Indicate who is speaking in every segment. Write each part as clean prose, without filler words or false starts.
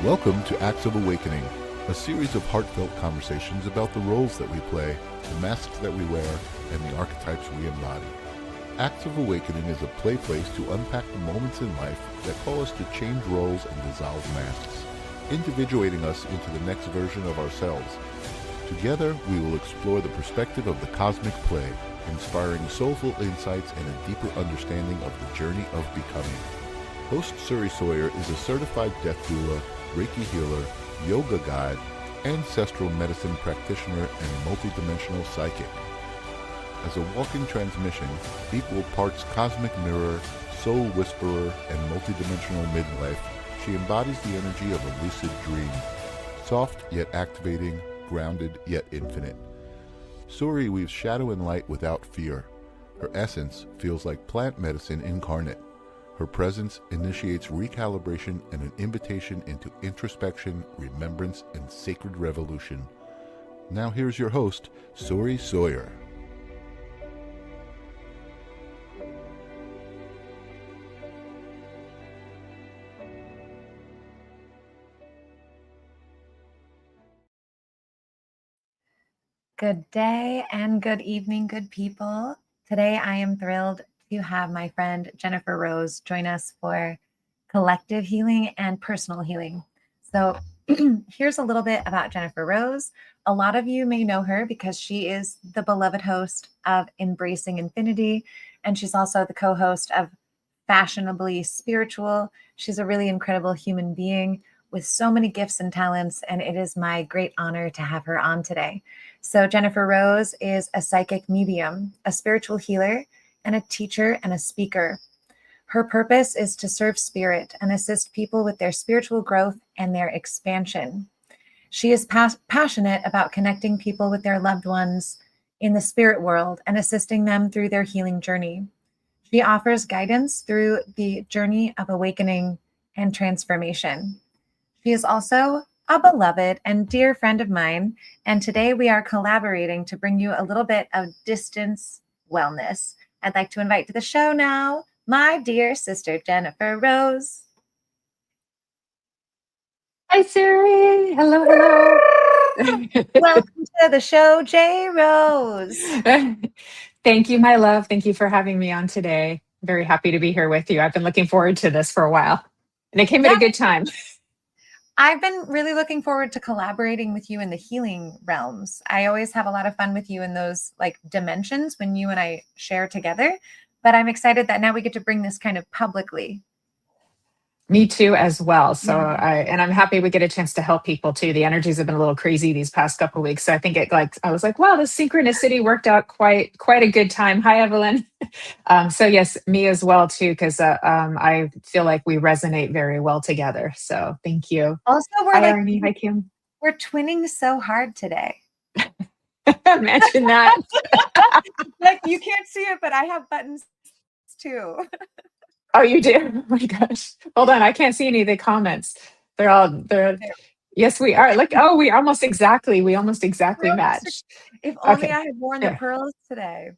Speaker 1: Welcome to Acts of Awakening, a series of heartfelt conversations about the roles that we play, the masks that we wear, and the archetypes we embody. Acts of Awakening is a play place to unpack the moments in life that call us to change roles and dissolve masks, individuating us into the next version of ourselves. Together, we will explore the perspective of the cosmic play, inspiring soulful insights and a deeper understanding of the journey of becoming. Host Suri Sawyer is a certified death doula, Reiki healer, yoga guide, ancestral medicine practitioner, and multidimensional psychic. As a walking transmission, equal parts cosmic mirror, soul whisperer, and multidimensional midwife, she embodies the energy of a lucid dream. Soft yet activating, grounded yet infinite. Suri weaves shadow and light without fear. Her essence feels like plant medicine incarnate. Her presence initiates recalibration and an invitation into introspection, remembrance, and sacred revolution. Now here's your host, Suri Sawyer.
Speaker 2: Good day and good evening, good people. Today I am thrilled to have my friend Jennifer Rose join us for collective healing and personal healing. So here's a little bit about Jennifer Rose. A lot of you may know her because she is the beloved host of Embracing Infinity, and she's also the co-host of Fashionably Spiritual. She's a really incredible human being with so many gifts and talents, and it is my great honor to have her on today. So Jennifer Rose is a psychic medium, a spiritual healer, and a teacher and a speaker. Her purpose is to serve spirit and assist people with their spiritual growth and their expansion. She is passionate about connecting people with their loved ones in the spirit world and assisting them through their healing journey. She offers guidance through the journey of awakening and transformation. She is also a beloved and dear friend of mine, and today we are collaborating to bring you a little bit of distance wellness. I'd like to invite to the show now my dear sister, Jennifer Rose.
Speaker 3: Hi, Siri. Hello, hello.
Speaker 2: Welcome to the show, J. Rose.
Speaker 3: Thank you, my love. Thank you for having me on today. Very happy to be here with you. I've been looking forward to this for a while, and it came at a good time.
Speaker 2: I've been really looking forward to collaborating with you in the healing realms. I always have a lot of fun with you in those like dimensions when you and I share together, but I'm excited that now we get to bring this kind of publicly.
Speaker 3: Me too, as well. So, I'm happy we get a chance to help people too. The energies have been a little crazy these past couple of weeks, so I think I was like, wow, the synchronicity worked out quite a good time. Hi, Evelyn. So yes, me as well too, because I feel like we resonate very well together. So thank you.
Speaker 2: Also,
Speaker 3: Hi, Arnie. Hi, Kim.
Speaker 2: We're twinning so hard today.
Speaker 3: Imagine that.
Speaker 2: Like you can't see it, but I have buttons too.
Speaker 3: Oh, you do? Oh my gosh. Hold on. I can't see any of the comments. Yes, we are. Like, oh, we almost exactly match.
Speaker 2: If only I had worn the pearls today.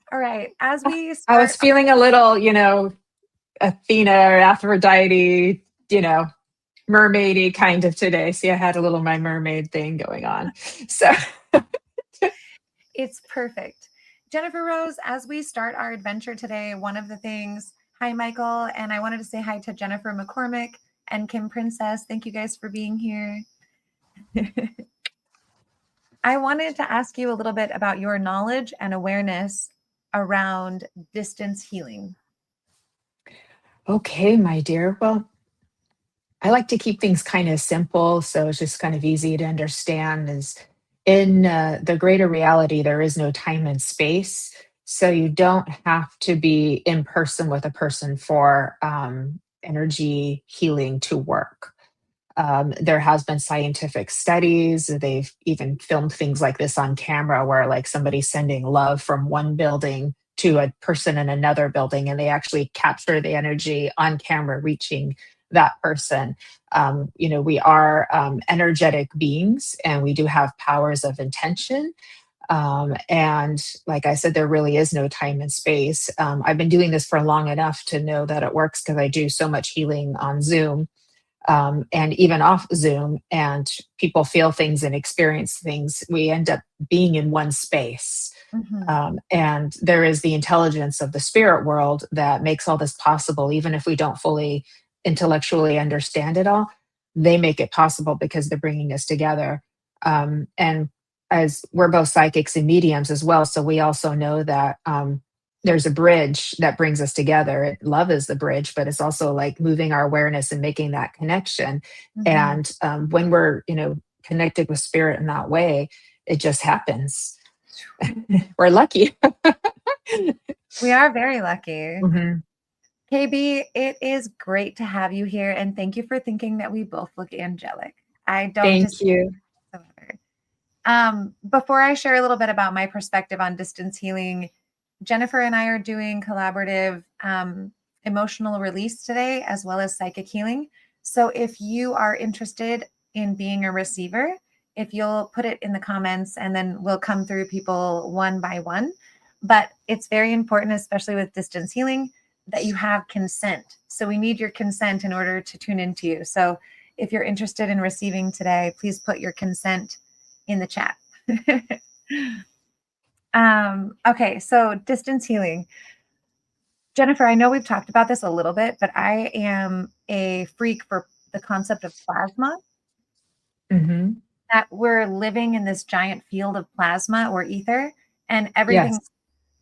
Speaker 2: All right. As we start,
Speaker 3: I was feeling a little, Athena or Aphrodite, mermaidy kind of today. See, I had a little my mermaid thing going on. So
Speaker 2: it's perfect. Jennifer Rose, as we start our adventure today, one of the things, hi, Michael, and I wanted to say hi to Jennifer McCormick and Kim Princess. Thank you guys for being here. I wanted to ask you a little bit about your knowledge and awareness around distance healing.
Speaker 3: Okay, my dear. Well, I like to keep things kind of simple, so it's just kind of easy to understand. Is in the greater reality, there is no time and space. So you don't have to be in person with a person for energy healing to work. There has been scientific studies. They've even filmed things like this on camera where like somebody's sending love from one building to a person in another building, and they actually capture the energy on camera reaching that person. We are energetic beings, and we do have powers of intention. And like I said, there really is no time and space. I've been doing this for long enough to know that it works because I do so much healing on Zoom, and even off Zoom, and people feel things and experience things. We end up being in one space.
Speaker 2: Mhm.
Speaker 3: And there is the intelligence of the spirit world that makes all this possible, even if we don't fully intellectually understand it all. They make it possible because they're bringing us together. And as we're both psychics and mediums as well, so we also know that there's a bridge that brings us together. Love is the bridge, but it's also like moving our awareness and making that connection.
Speaker 2: Mhm.
Speaker 3: And when we're, connected with spirit in that way, it just happens. We're lucky.
Speaker 2: We are very lucky.
Speaker 3: Mhm.
Speaker 2: KB, it is great to have you here, and thank you for thinking that we both look angelic. I don't
Speaker 3: Thank
Speaker 2: disagree
Speaker 3: you.
Speaker 2: whatsoever. Before I share a little bit about my perspective on distance healing, Jennifer and I are doing collaborative emotional release today, as well as psychic healing. So if you are interested in being a receiver, if you'll put it in the comments, and then we'll come through people one by one. But it's very important, especially with distance healing, that you have consent. So we need your consent in order to tune into you. So if you're interested in receiving today, please put your consent in the chat. Okay, so distance healing. Jennifer, I know we've talked about this a little bit, but I am a freak for the concept of plasma,
Speaker 3: Mhm.
Speaker 2: that we're living in this giant field of plasma or ether, and everything,
Speaker 3: Yes.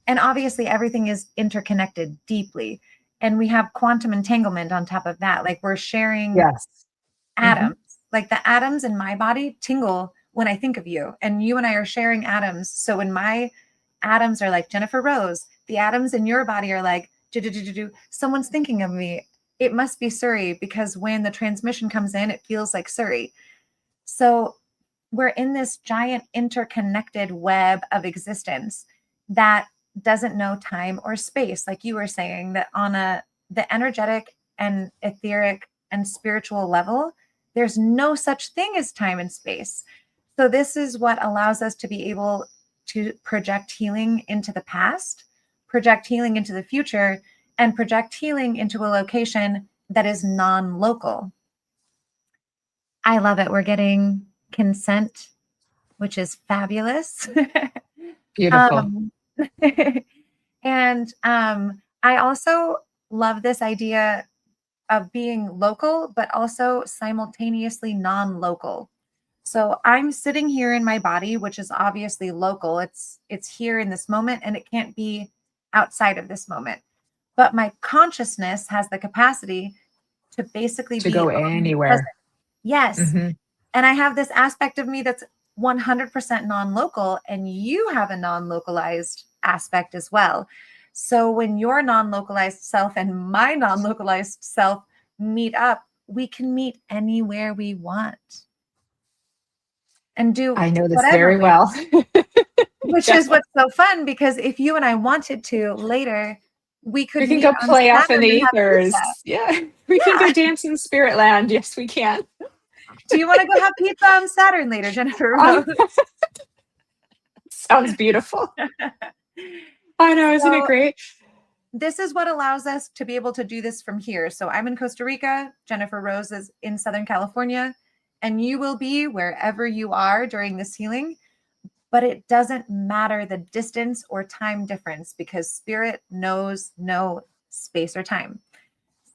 Speaker 2: and obviously everything is interconnected deeply. And we have quantum entanglement on top of that. Like we're sharing
Speaker 3: Yes. Mhm.
Speaker 2: atoms. Like the atoms in my body tingle when I think of you, and you and I are sharing atoms. So when my atoms are like Jennifer Rose, the atoms in your body are like, do, someone's thinking of me. It must be Surrey, because when the transmission comes in, it feels like Surrey. So we're in this giant interconnected web of existence that doesn't know time or space, like you were saying, that on the energetic and etheric and spiritual level, there's no such thing as time and space. So this is what allows us to be able to project healing into the past, project healing into the future, and project healing into a location that is non-local. I love it. We're getting consent, which is fabulous.
Speaker 3: Beautiful.
Speaker 2: um, and I also love this idea of being local, but also simultaneously non-local. So I'm sitting here in my body, which is obviously local. It's here in this moment, and it can't be outside of this moment. But my consciousness has the capacity to basically
Speaker 3: To
Speaker 2: be
Speaker 3: go
Speaker 2: omnipresent.
Speaker 3: anywhere.
Speaker 2: Yes.
Speaker 3: Mhm.
Speaker 2: And I have this aspect of me that's 100% non-local, and you have a non-localized aspect as well. So when your non-localized self and my non-localized self meet up, we can meet anywhere we want and do
Speaker 3: I know this
Speaker 2: whatever
Speaker 3: very
Speaker 2: we
Speaker 3: well.
Speaker 2: want, which
Speaker 3: Yeah.
Speaker 2: is what's so fun, because if you and I wanted to later, we could
Speaker 3: We can
Speaker 2: meet
Speaker 3: go
Speaker 2: on
Speaker 3: play off in
Speaker 2: Saturn
Speaker 3: the
Speaker 2: and have
Speaker 3: ethers.
Speaker 2: pizza.
Speaker 3: Yeah. We can
Speaker 2: Yeah.
Speaker 3: go dance in spirit land. Yes, we can.
Speaker 2: Do you want to go have pizza on Saturn later, Jennifer
Speaker 3: Um,
Speaker 2: Rose?
Speaker 3: sounds beautiful. I know, isn't it
Speaker 2: So
Speaker 3: great?
Speaker 2: this is what allows us to be able to do this from here. So I'm in Costa Rica, Jennifer Rose is in Southern California, and you will be wherever you are during this healing. But it doesn't matter the distance or time difference, because spirit knows no space or time.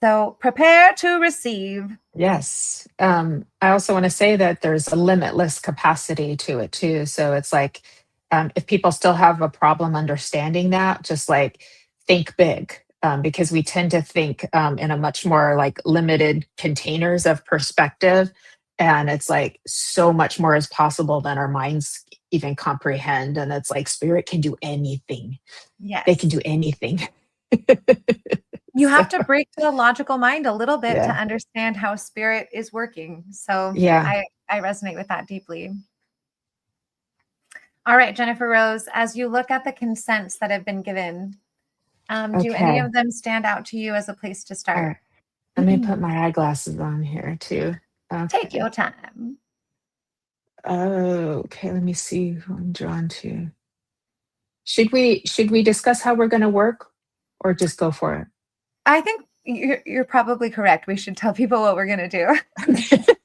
Speaker 2: So prepare to receive.
Speaker 3: Yes. I also want to say that there's a limitless capacity to it too. So it's like, if people still have a problem understanding that, just like think big, because we tend to think in a much more like limited containers of perspective. And it's like so much more is possible than our minds even comprehend. And it's like spirit can do anything, they can
Speaker 2: Yes.
Speaker 3: do anything.
Speaker 2: You
Speaker 3: So,
Speaker 2: have to break the logical mind a little bit to
Speaker 3: yeah.
Speaker 2: understand how spirit is working. So
Speaker 3: Yeah.
Speaker 2: I resonate with that deeply. All right, Jennifer Rose, as you look at the consents that have been given, do any
Speaker 3: Okay.
Speaker 2: of them stand out to you as a place to
Speaker 3: All
Speaker 2: start?
Speaker 3: right. Let me put my eyeglasses on here too.
Speaker 2: Take
Speaker 3: Okay.
Speaker 2: your time.
Speaker 3: Oh, okay. Let me see who I'm drawn to. Should we discuss how we're going to work, or just go for
Speaker 2: I think you're probably correct. We should tell people what we're going to do.
Speaker 3: it?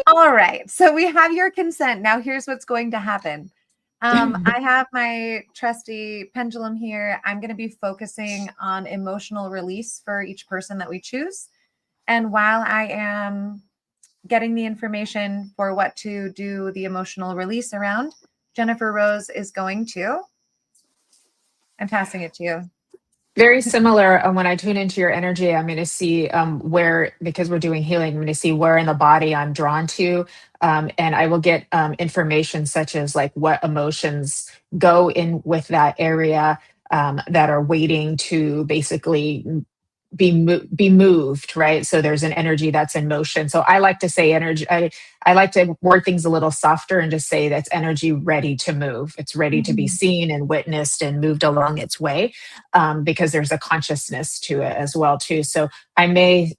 Speaker 2: All right. So we have your consent. Now here's what's going to happen. I have my trusty pendulum here. I'm going to be focusing on emotional release for each person that we choose. And while I am getting the information for what to do the emotional release around, Jennifer Rose is going to. I'm passing it to you.
Speaker 3: Very similar. When I tune into your energy, I'm going to see where, because we're doing healing, I'm going to see where in the body I'm drawn to. And I will get information such as like what emotions go in with that area that are waiting to basically be moved, right? So there's an energy that's in motion. So I like to say energy. I like to word things a little softer and just say that's energy ready to move. It's ready to be seen and witnessed and moved along its way, because there's a consciousness to it as well too. So I may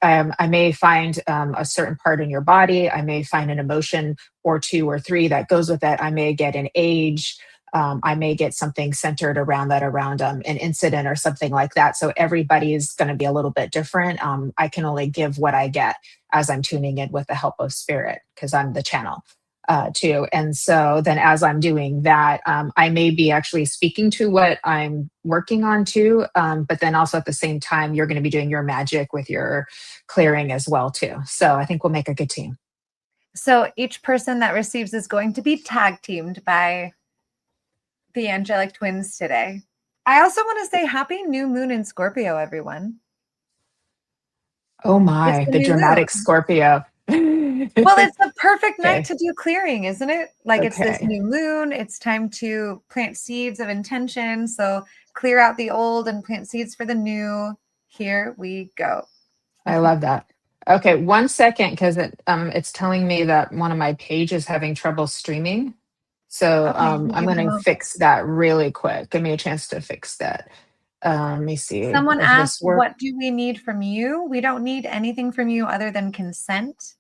Speaker 3: find a certain part in your body. I may find an emotion or two or three that goes with that. I may get an age. I may get something centered around that, around an incident or something like that. So everybody is going to be a little bit different. I can only give what I get as I'm tuning in with the help of spirit, because I'm the channel too. And so then as I'm doing that, I may be actually speaking to what I'm working on too. But then also at the same time, you're going to be doing your magic with your clearing as well too. So I think we'll make a good team.
Speaker 2: So each person that receives is going to be tag teamed by the angelic twins today. I also want to say happy new moon in Scorpio, everyone.
Speaker 3: Oh my, the dramatic
Speaker 2: moon.
Speaker 3: Scorpio.
Speaker 2: Well, it's the perfect night
Speaker 3: Okay.
Speaker 2: to do clearing, isn't it? Like it's this
Speaker 3: Okay.
Speaker 2: new moon. It's time to plant seeds of intention. So clear out the old and plant seeds for the new. Here we go.
Speaker 3: I love that. Okay, 1 second, because it's telling me that one of my pages is having trouble streaming. So
Speaker 2: Okay,
Speaker 3: I'm
Speaker 2: give
Speaker 3: going
Speaker 2: them
Speaker 3: to
Speaker 2: a-
Speaker 3: fix that really quick. Give me a chance to fix that. Let me see
Speaker 2: Someone
Speaker 3: if this
Speaker 2: asked,
Speaker 3: works.
Speaker 2: what do we need from you? We don't need anything from you other than consent.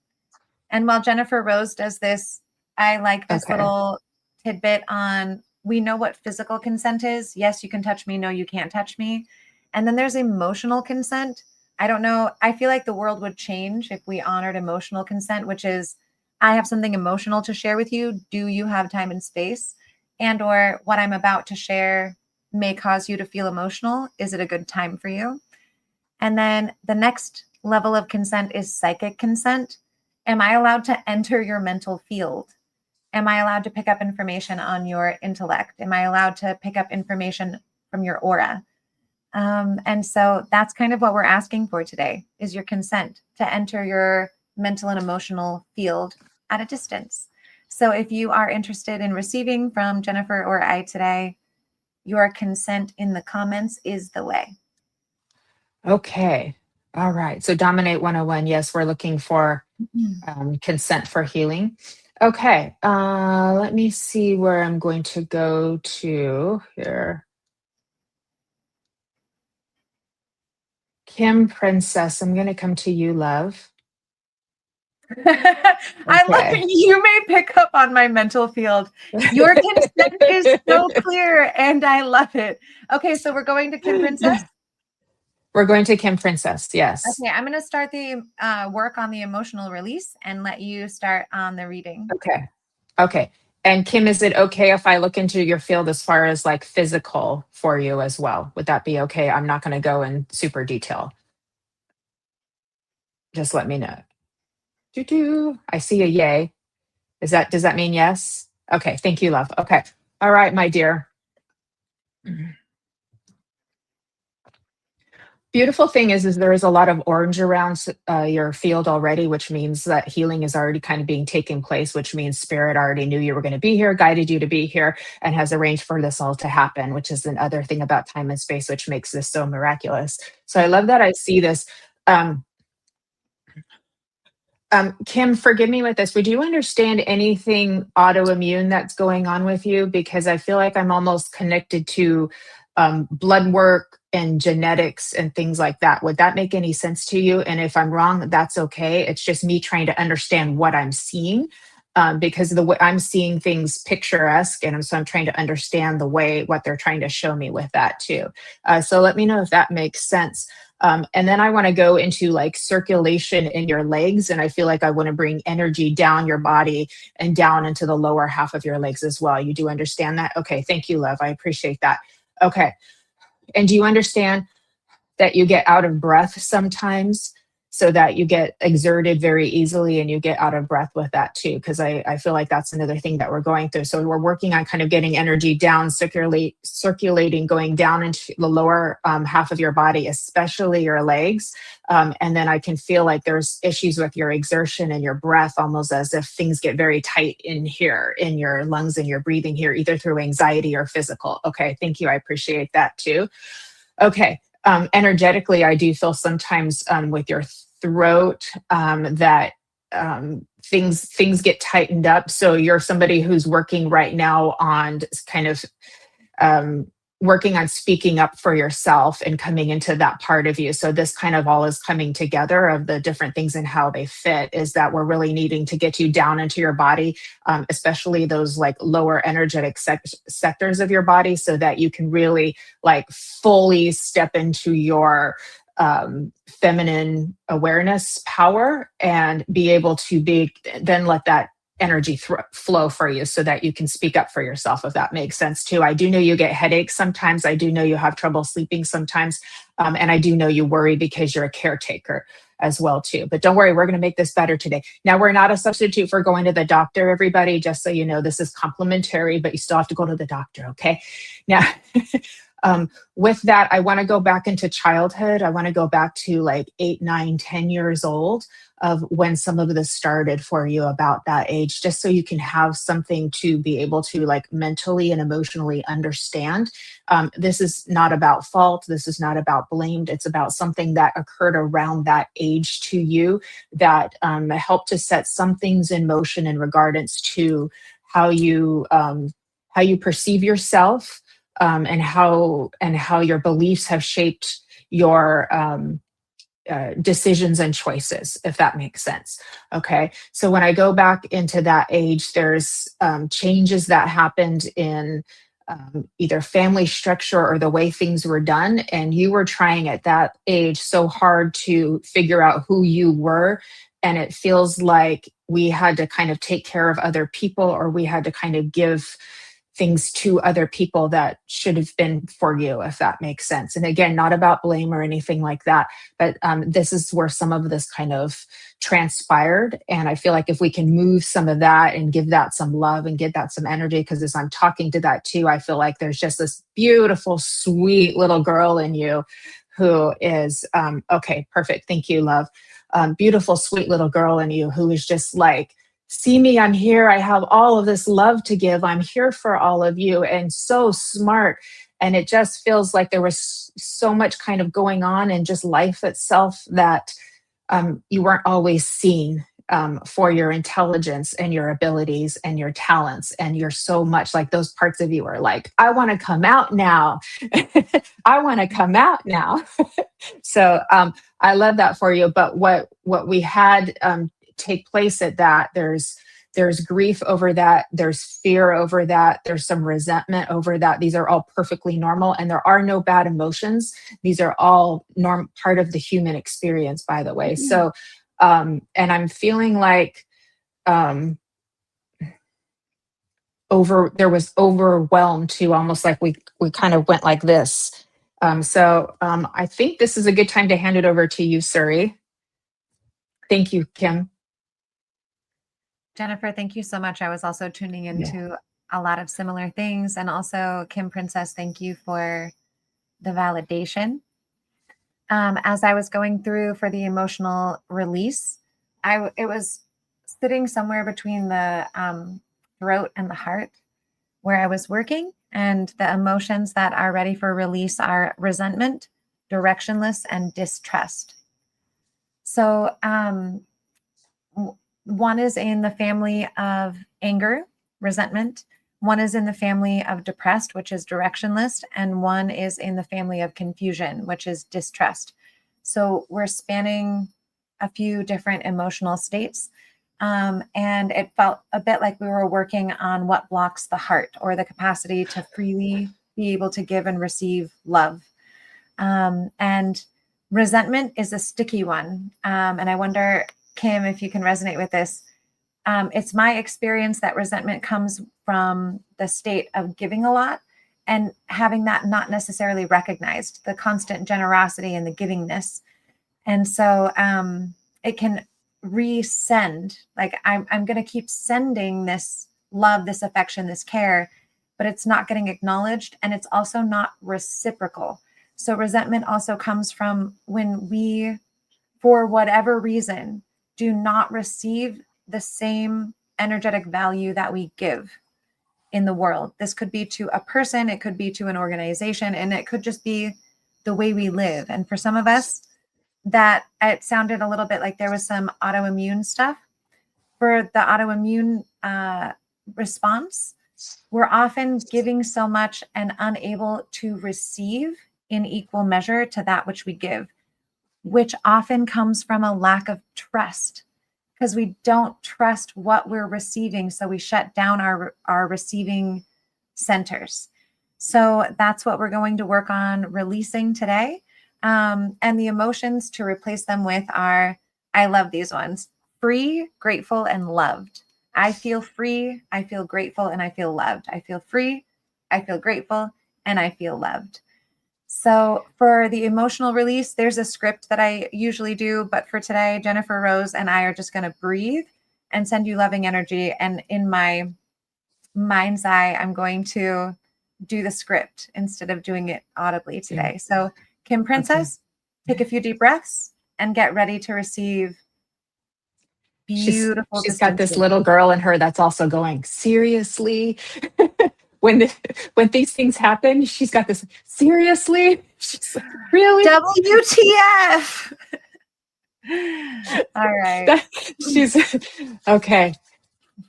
Speaker 2: And while Jennifer Rose does this, I like this
Speaker 3: Okay.
Speaker 2: little tidbit on, we know what physical consent is. Yes, you can touch me. No, you can't touch me. And then there's emotional consent. I don't know. I feel like the world would change if we honored emotional consent, which is, I have something emotional to share with you. Do you have time and space? And or what I'm about to share may cause you to feel emotional. Is it a good time for you? And then the next level of consent is psychic consent. Am I allowed to enter your mental field? Am I allowed to pick up information on your intellect? Am I allowed to pick up information from your aura? And so that's kind of what we're asking for today, is your consent to enter your mental and emotional field at a distance. So if you are interested in receiving from Jennifer or I today, your consent in the comments is the way.
Speaker 3: Okay. All right. So Dominate 101. Yes, we're looking for consent for healing. Okay. Let me see where I'm going to go to here. Kim Princess, I'm going to come to you, love.
Speaker 2: I love
Speaker 3: Okay.
Speaker 2: you may pick up on my mental field. Your consent is so clear and I love it. Okay, so we're going to Kim Princess.
Speaker 3: We're going to Kim Princess. Yes.
Speaker 2: Okay, I'm going to start the work on the emotional release and let you start on the reading.
Speaker 3: Okay. Okay. And Kim, is it okay if I look into your field as far as like physical for you as well? Would that be okay? I'm not going to go in super detail. Just let me know. I see a yay. Does that mean yes? Okay. Thank you, love. Okay. All right, my dear. Beautiful thing is there is a lot of orange around your field already, which means that healing is already kind of being taken place, which means spirit already knew you were going to be here, guided you to be here, and has arranged for this all to happen, which is another thing about time and space, which makes this so miraculous. So I love that I see this. Kim, forgive me with this. Would you understand anything autoimmune that's going on with you? Because I feel like I'm almost connected to blood work and genetics and things like that. Would that make any sense to you? And if I'm wrong, that's okay. It's just me trying to understand what I'm seeing. because the way I'm seeing things picturesque, and so I'm trying to understand what they're trying to show me with that too. So let me know if that makes sense. And then I want to go into like circulation in your legs, and I feel like I want to bring energy down your body and down into the lower half of your legs as well. You do understand that? Okay, thank you, love. I appreciate that. Okay, and do you understand that you get out of breath sometimes, so that you get exerted very easily and you get out of breath with that too? Because I feel like that's another thing that we're going through. So we're working on kind of getting energy down, circulating, going down into the lower half of your body, especially your legs. And then I can feel like there's issues with your exertion and your breath, almost as if things get very tight in here, in your lungs and your breathing here, either through anxiety or physical. Okay, thank you. I appreciate that too. Okay. Energetically, I do feel sometimes with your throat that things get tightened up. So you're somebody who's working right now on kind of working on speaking up for yourself and coming into that part of you. So this kind of all is coming together of the different things and how they fit, is that we're really needing to get you down into your body, especially those like lower energetic sectors of your body, so that you can really like fully step into your feminine awareness power and be able to then let that energy flow for you so that you can speak up for yourself, if that makes sense too. I do know you get headaches sometimes. I do know you have trouble sleeping sometimes. And I do know you worry because you're a caretaker as well too. But don't worry, we're going to make this better today. Now, we're not a substitute for going to the doctor, everybody, just so you know. This is complimentary, but you still have to go to the doctor, okay? Now, with that, I want to go back into childhood. I want to go back to like 8, 9, 10 years old, of when some of this started for you, about that age, just so you can have something to be able to like mentally and emotionally understand. This is not about fault. This is not about blamed. It's about something that occurred around that age to you that helped to set some things in motion in regards to how you perceive yourself, and how your beliefs have shaped your decisions and choices, if that makes sense. Okay, so when I go back into that age, there's changes that happened in either family structure or the way things were done, and you were trying at that age so hard to figure out who you were, and it feels like we had to kind of take care of other people, or we had to kind of give things to other people that should have been for you, if that makes sense. And again, not about blame or anything like that, but this is where some of this kind of transpired. And I feel like if we can move some of that and give that some love and give that some energy, because as I'm talking to that too, I feel like there's just this beautiful, sweet little girl in you who is, okay, perfect. Thank you, love. Beautiful, sweet little girl in you who is just like, see me, I'm here. I have all of this love to give. I'm here for all of you, and so smart. And it just feels like there was so much kind of going on in just life itself that you weren't always seen for your intelligence and your abilities and your talents. And you're so much like, those parts of you are like, I want to come out now. I want to come out now. So I love that for you. But what we had take place at that, there's grief over that, there's fear over that, there's some resentment over that. These are all perfectly normal, and there are no bad emotions. These are all part of the human experience, by the way. Mm-hmm. So and I'm feeling like there was overwhelmed too, almost like we kind of went like this. So I think this is a good time to hand it over to you, Suri. Thank you, Kim.
Speaker 2: Jennifer, thank you so much. I was also tuning into a lot of similar things. And also, Kim Princess, thank you for the validation. As I was going through for the emotional release, it was sitting somewhere between the throat and the heart where I was working. And the emotions that are ready for release are resentment, directionless, and distrust. So, one is in the family of anger, resentment. One is in the family of depressed, which is directionless. And one is in the family of confusion, which is distrust. So we're spanning a few different emotional states. And it felt a bit like we were working on what blocks the heart or the capacity to freely be able to give and receive love. And resentment is a sticky one. And I wonder, Kim, if you can resonate with this. It's my experience that resentment comes from the state of giving a lot and having that not necessarily recognized, the constant generosity and the givingness. And so it can resend, like I'm going to keep sending this love, this affection, this care, but it's not getting acknowledged, and it's also not reciprocal. So resentment also comes from when we, for whatever reason, do not receive the same energetic value that we give in the world. This could be to a person, it could be to an organization, and it could just be the way we live. And for some of us, that it sounded a little bit like there was some autoimmune stuff. For the autoimmune response, we're often giving so much and unable to receive in equal measure to that which we give, which often comes from a lack of trust, because we don't trust what we're receiving. So we shut down our receiving centers. So that's what we're going to work on releasing today. And the emotions to replace them with are, I love these ones: free, grateful, and loved. I feel free, I feel grateful, and I feel loved. I feel free, I feel grateful, and I feel loved. So for the emotional release, there's a script that I usually do, but for today, Jennifer Rose and I are just going to breathe and send you loving energy. And in my mind's eye, I'm going to do the script instead of doing it audibly today. So Kim Princess, take a few deep breaths and get ready to receive beautiful.
Speaker 3: She's got this little girl in her that's also going, seriously? when these things happen, she's got this, seriously? She's like, really?
Speaker 2: WTF? All right.
Speaker 3: She's okay.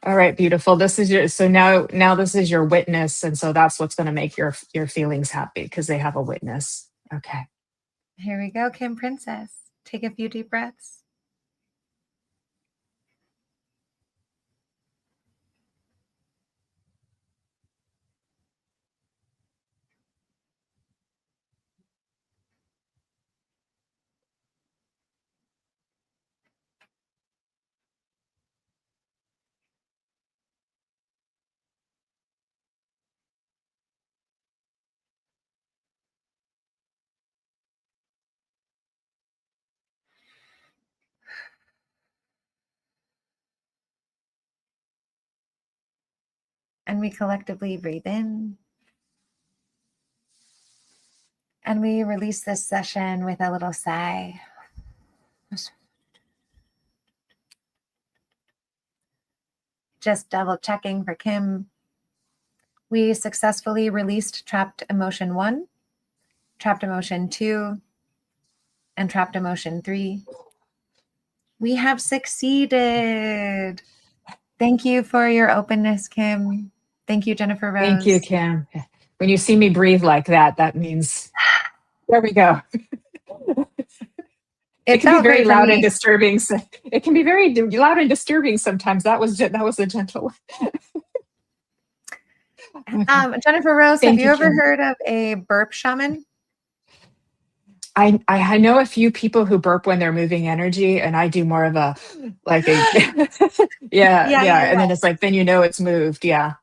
Speaker 3: All right, beautiful. This is your, so now this is your witness, and so that's what's going to make your feelings happy, because they have a witness. Okay.
Speaker 2: Here we go, Kim Princess. Take a few deep breaths. And we collectively breathe in. And we release this session with a little sigh. Just double checking for Kim. We successfully released trapped emotion 1, trapped emotion 2, and trapped emotion 3. We have succeeded. Thank you for your openness, Kim. Thank you, Jennifer Rose.
Speaker 3: Thank you, Kim. When you see me breathe like that, that means, there we go. It can be very loud and disturbing. It can be very loud and disturbing sometimes. That was a gentle
Speaker 2: one. Jennifer Rose, have you ever heard of a burp shaman?
Speaker 3: I know a few people who burp when they're moving energy, and I do more of a yeah. And then it's like, then you know it's moved. Yeah.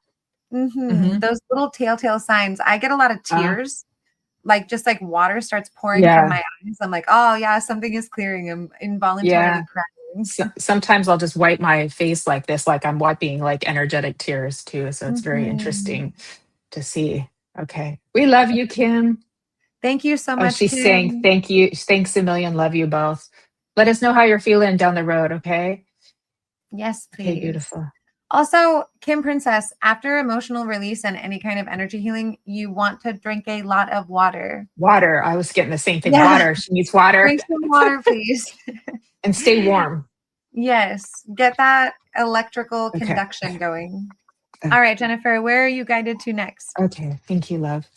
Speaker 2: Those little telltale signs. I get a lot of tears, like just like water starts pouring from my eyes. I'm like, oh yeah, something is clearing. I'm involuntarily crying.
Speaker 3: Sometimes I'll just wipe my face like this, like I'm wiping like energetic tears too. So it's very interesting to see. Okay. We love you, Kim.
Speaker 2: Thank you so much.
Speaker 3: She's
Speaker 2: Kim.
Speaker 3: saying thank you. Thanks a million. Love you both. Let us know how you're feeling down the road, okay?
Speaker 2: Yes, please.
Speaker 3: Okay, beautiful.
Speaker 2: Also, Kim Princess, after emotional release and any kind of energy healing, you want to drink a lot of water.
Speaker 3: Water. I was getting the same thing. Yeah. Water. She needs water.
Speaker 2: Drink some water, please.
Speaker 3: And stay warm.
Speaker 2: Yes. Get that electrical conduction going. All right, Jennifer, where are you guided to next?
Speaker 3: Okay. Thank you, love.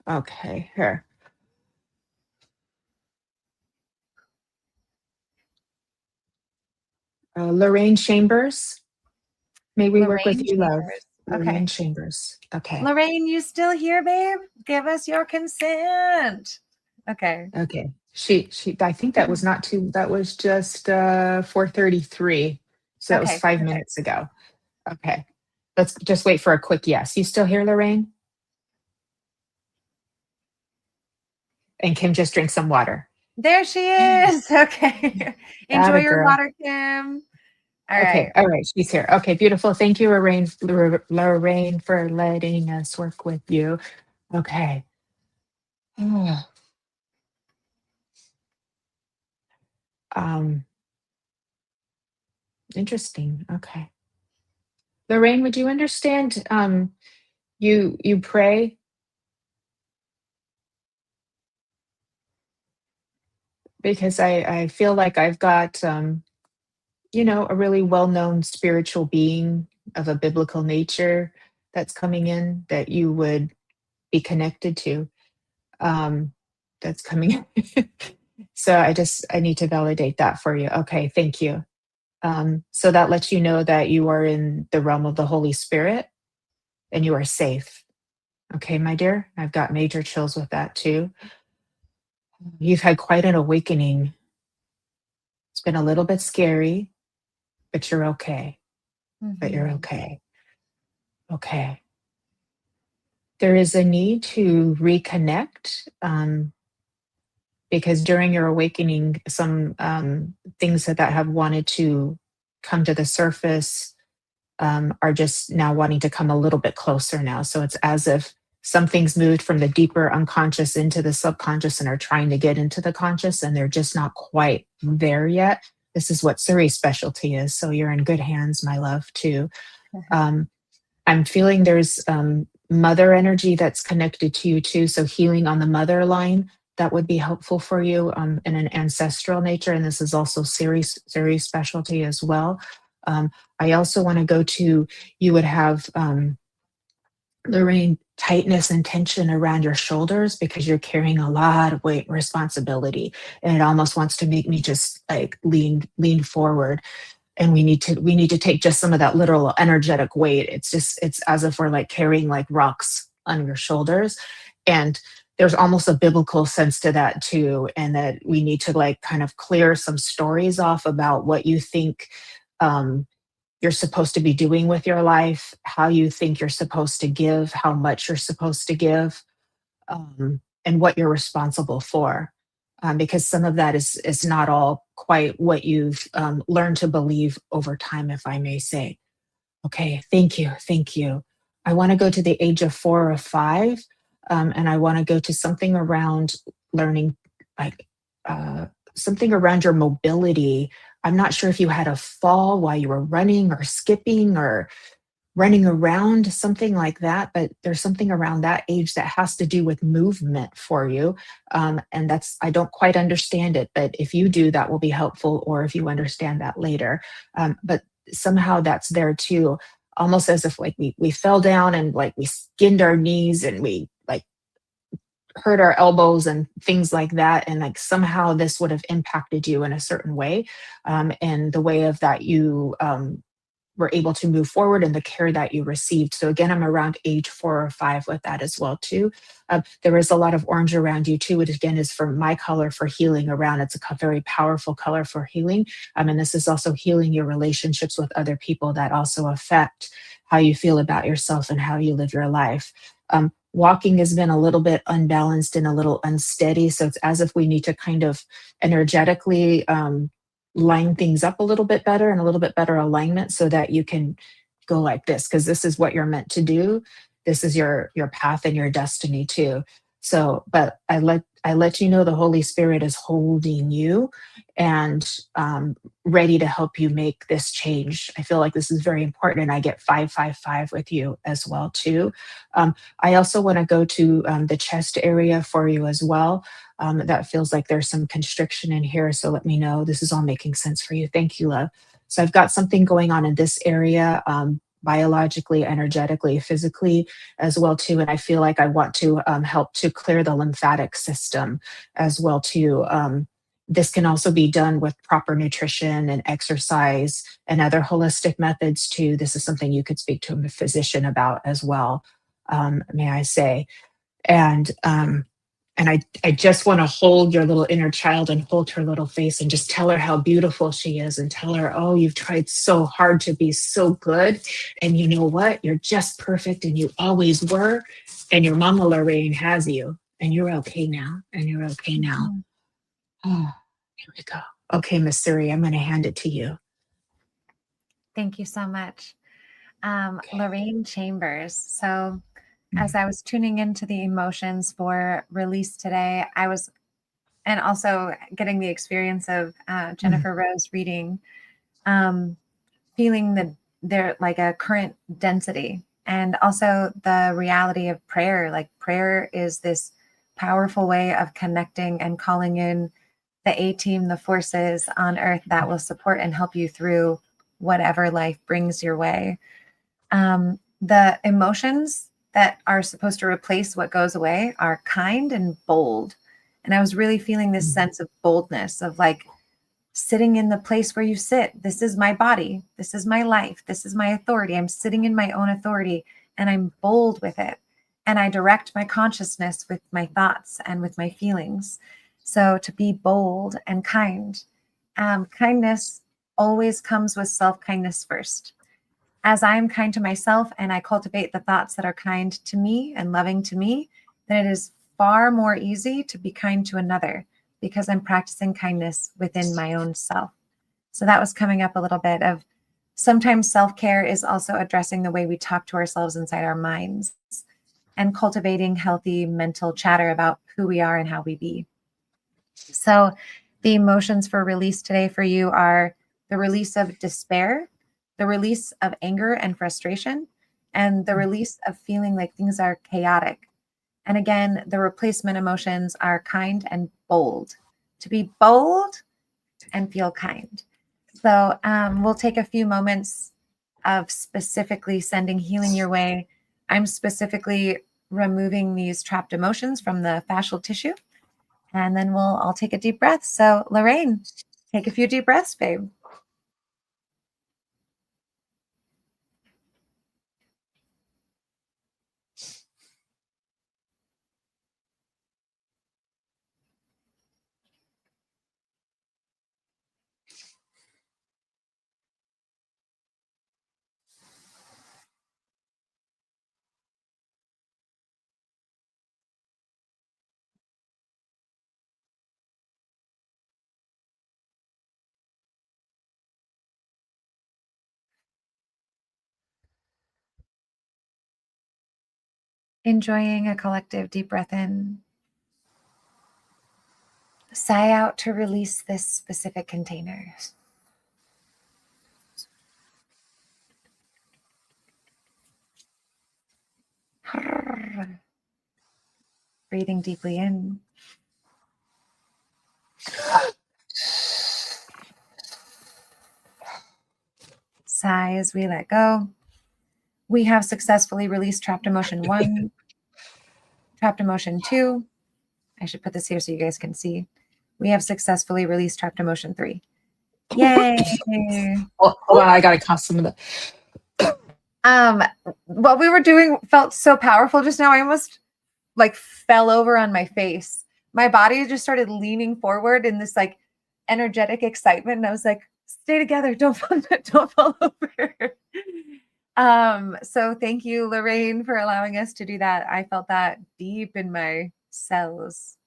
Speaker 3: Okay, here. Lorraine Chambers. May we work with
Speaker 2: Lorraine
Speaker 3: you, love?
Speaker 2: Chambers.
Speaker 3: Lorraine
Speaker 2: Okay.
Speaker 3: Chambers. Okay.
Speaker 2: Lorraine, you still here, babe? Give us your consent. Okay.
Speaker 3: Okay. She I think that was not too that was just 4:33. So that was
Speaker 2: Okay,
Speaker 3: 5 minutes
Speaker 2: perfect.
Speaker 3: ago. Okay. Let's just wait for a quick yes. You still here, Lorraine? And Kim just drink some water.
Speaker 2: There she is. Okay.
Speaker 3: Got
Speaker 2: Enjoy
Speaker 3: it,
Speaker 2: your
Speaker 3: girl.
Speaker 2: water, Kim. All
Speaker 3: Okay.
Speaker 2: right.
Speaker 3: All right. She's here. Okay. Beautiful. Thank you, Lorraine, for letting us work with you. Okay. Um, interesting. Okay. Lorraine, would you understand? You pray because I feel like I've got a really well-known spiritual being of a biblical nature that's coming in that you would be connected to. Um, that's coming. So I need to validate that for you. Okay, thank you. So that lets you know that you are in the realm of the Holy Spirit and you are safe. Okay, my dear, I've got major chills with that too. You've had quite an awakening. It's been a little bit scary, but you're okay. But you're
Speaker 2: Mhm.
Speaker 3: okay. Okay. There is a need to reconnect because during your awakening, some things that have wanted to come to the surface are just now wanting to come a little bit closer now. So it's as if something's moved from the deeper unconscious into the subconscious and are trying to get into the conscious, and they're just not quite there yet. This is what Suri's specialty is. So you're in good hands, my love, too. Um, I'm feeling there's mother energy that's connected to you too. So healing on the mother line, that would be helpful for you in an ancestral nature. And this is also Siri's specialty as well. I also want to go to, you would have Lorraine, tightness and tension around your shoulders because you're carrying a lot of weight and responsibility. And it almost wants to make me just like lean forward, and we need to take just some of that literal energetic weight. It's as if we're like carrying like rocks on your shoulders, and there's almost a biblical sense to that too, and that we need to like kind of clear some stories off about what you think you're supposed to be doing with your life, how you think you're supposed to give, how much you're supposed to give, and what you're responsible for. Because some of that is not all quite what you've learned to believe over time, if I may say. Okay, thank you, thank you. I want to go to the age of 4 or 5, and I want to go to something around learning, like uh, something around your mobility. I'm not sure if you had a fall while you were running or skipping or running around, something like that. But there's something around that age that has to do with movement for you. And I don't quite understand it, but if you do, that will be helpful, or if you understand that later. But somehow that's there too, almost as if like we fell down and like we skinned our knees and we like hurt our elbows and things like that, and like somehow this would have impacted you in a certain way, and the way of that you were able to move forward and the care that you received. So again, I'm around age 4 or 5 with that as well too. There is a lot of orange around you too, which again is for my color for healing around. It's a very powerful color for healing. And this is also healing your relationships with other people that also affect how you feel about yourself and how you live your life. Walking has been a little bit unbalanced and a little unsteady. So it's as if we need to kind of energetically line things up a little bit better and a little bit better alignment so that you can go like this, because this is what you're meant to do. This is your path and your destiny too. So, but I let you know the Holy Spirit is holding you and ready to help you make this change. I feel like this is very important, and I get 555 with you as well too. I also want to go to the chest area for you as well. That feels like there's some constriction in here. So let me know. This is all making sense for you. Thank you, love. So I've got something going on in this area, biologically, energetically, physically as well too. And I feel like I want to help to clear the lymphatic system as well too. This can also be done with proper nutrition and exercise and other holistic methods too. This is something you could speak to a physician about as well, may I say. And I just want to hold your little inner child and hold her little face and just tell her how beautiful she is and tell her, oh, you've tried so hard to be so good. And you know what? You're just perfect and you always were. And your mama Lorraine has you and you're okay now. And you're okay now.
Speaker 2: Mhm.
Speaker 3: Oh, here we go. Okay, Miss Suri, I'm going to hand it to you.
Speaker 2: Thank you so much.
Speaker 3: Okay.
Speaker 2: Lorraine Chambers. So, as I was tuning into the emotions for release today, and also getting the experience of Jennifer Rose reading, feeling there like a current density, and also the reality of prayer. Like prayer is this powerful way of connecting and calling in the A team, the forces on earth that will support and help you through whatever life brings your way. The emotions that are supposed to replace what goes away are kind and bold. And I was really feeling this sense of boldness of like sitting in the place where you sit. This is my body. This is my life. This is my authority. I'm sitting in my own authority and I'm bold with it. And I direct my consciousness with my thoughts and with my feelings. So to be bold and kind. Kindness always comes with self-kindness first. As I am kind to myself and I cultivate the thoughts that are kind to me and loving to me, then it is far more easy to be kind to another because I'm practicing kindness within my own self. So that was coming up a little bit of sometimes self-care is also addressing the way we talk to ourselves inside our minds and cultivating healthy mental chatter about who we are and how we be. So the emotions for release today for you are the release of despair, the release of anger and frustration, and the release of feeling like things are chaotic. And again, the replacement emotions are kind and bold. To be bold and feel kind. So we'll take a few moments of specifically sending healing your way. I'm specifically removing these trapped emotions from the fascial tissue. And then we'll all take a deep breath. So Lorraine, take a few deep breaths, babe. Enjoying a collective deep breath in. Sigh out to release this specific container. Breathing deeply in. Sigh as we let go. We have successfully released trapped emotion 1, trapped emotion 2. I should put this here so you guys can see. We have successfully released trapped emotion 3. Yay!
Speaker 3: Oh, hold on, I gotta cough some of the.
Speaker 2: What we were doing felt so powerful just now. I almost like fell over on my face. My body just started leaning forward in this like energetic excitement. And I was like, stay together, don't fall over. So thank you, Lorraine, for allowing us to do that. I felt that deep in my cells.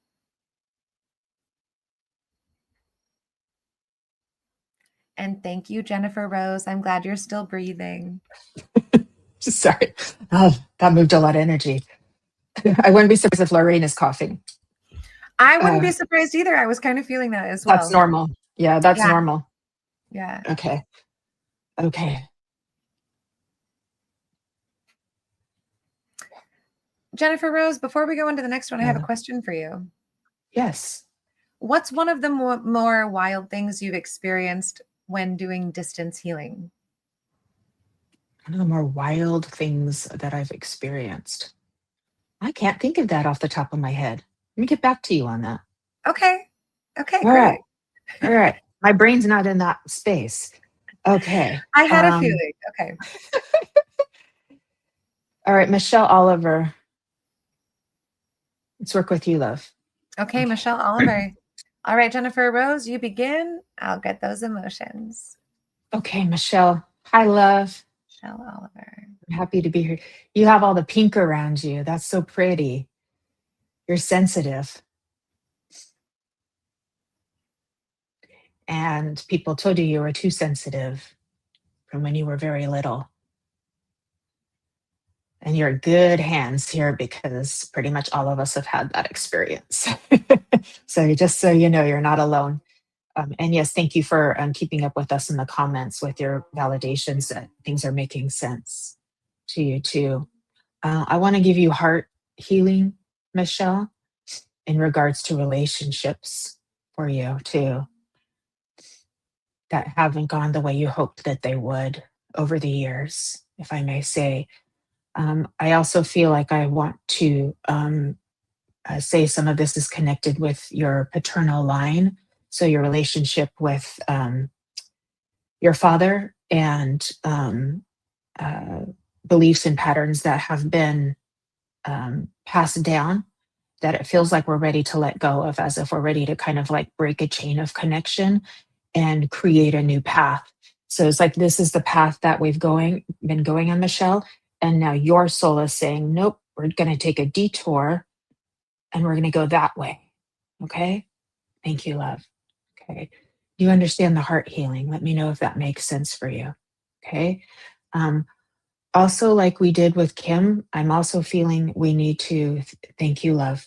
Speaker 2: And thank you, Jennifer Rose. I'm glad you're still breathing.
Speaker 3: Sorry. Oh, that moved a lot of energy. I wouldn't be surprised if Lorraine is coughing.
Speaker 2: I wouldn't be surprised either. I was kind of feeling that as well.
Speaker 3: That's normal. Yeah, that's
Speaker 2: Yeah.
Speaker 3: normal.
Speaker 2: Yeah.
Speaker 3: Okay.
Speaker 2: Jennifer Rose, before we go into the next one, I have a question for you.
Speaker 3: Yes.
Speaker 2: What's one of the more wild things you've experienced when doing distance healing?
Speaker 3: One of the more wild things that I've experienced. I can't think of that off the top of my head. Let me get back to you on that.
Speaker 2: Okay. Okay,
Speaker 3: All
Speaker 2: great.
Speaker 3: right. All right. My brain's not in that space. Okay.
Speaker 2: I had a feeling. Okay.
Speaker 3: All right, Michelle Oliver. Let's work with you, love.
Speaker 2: Okay,
Speaker 3: Okay.
Speaker 2: Michelle Oliver. All right, Jennifer Rose, you begin. I'll get those emotions.
Speaker 3: Okay, Michelle. Hi, love.
Speaker 2: Michelle Oliver.
Speaker 3: I'm happy to be here. You have all the pink around you. That's so pretty. You're sensitive. And people told you were too sensitive from when you were very little. And you're in good hands here because pretty much all of us have had that experience. So just so you know, you're not alone. And yes, thank you for keeping up with us in the comments with your validations that things are making sense to you too. I want to give you heart healing, Michelle, in regards to relationships for you too, that haven't gone the way you hoped that they would over the years, if I may say. I also feel like I want to say some of this is connected with your paternal line. So your relationship with your father and beliefs and patterns that have been passed down, that it feels like we're ready to let go of, as if we're ready to kind of like break a chain of connection and create a new path. So it's like this is the path that we've been going on, Michelle. And now your soul is saying, nope, we're going to take a detour and we're going to go that way. Okay. Thank you, love. Okay. Do you understand the heart healing? Let me know if that makes sense for you. Okay. Also, like we did with Kim, I'm also feeling we need to thank you, love.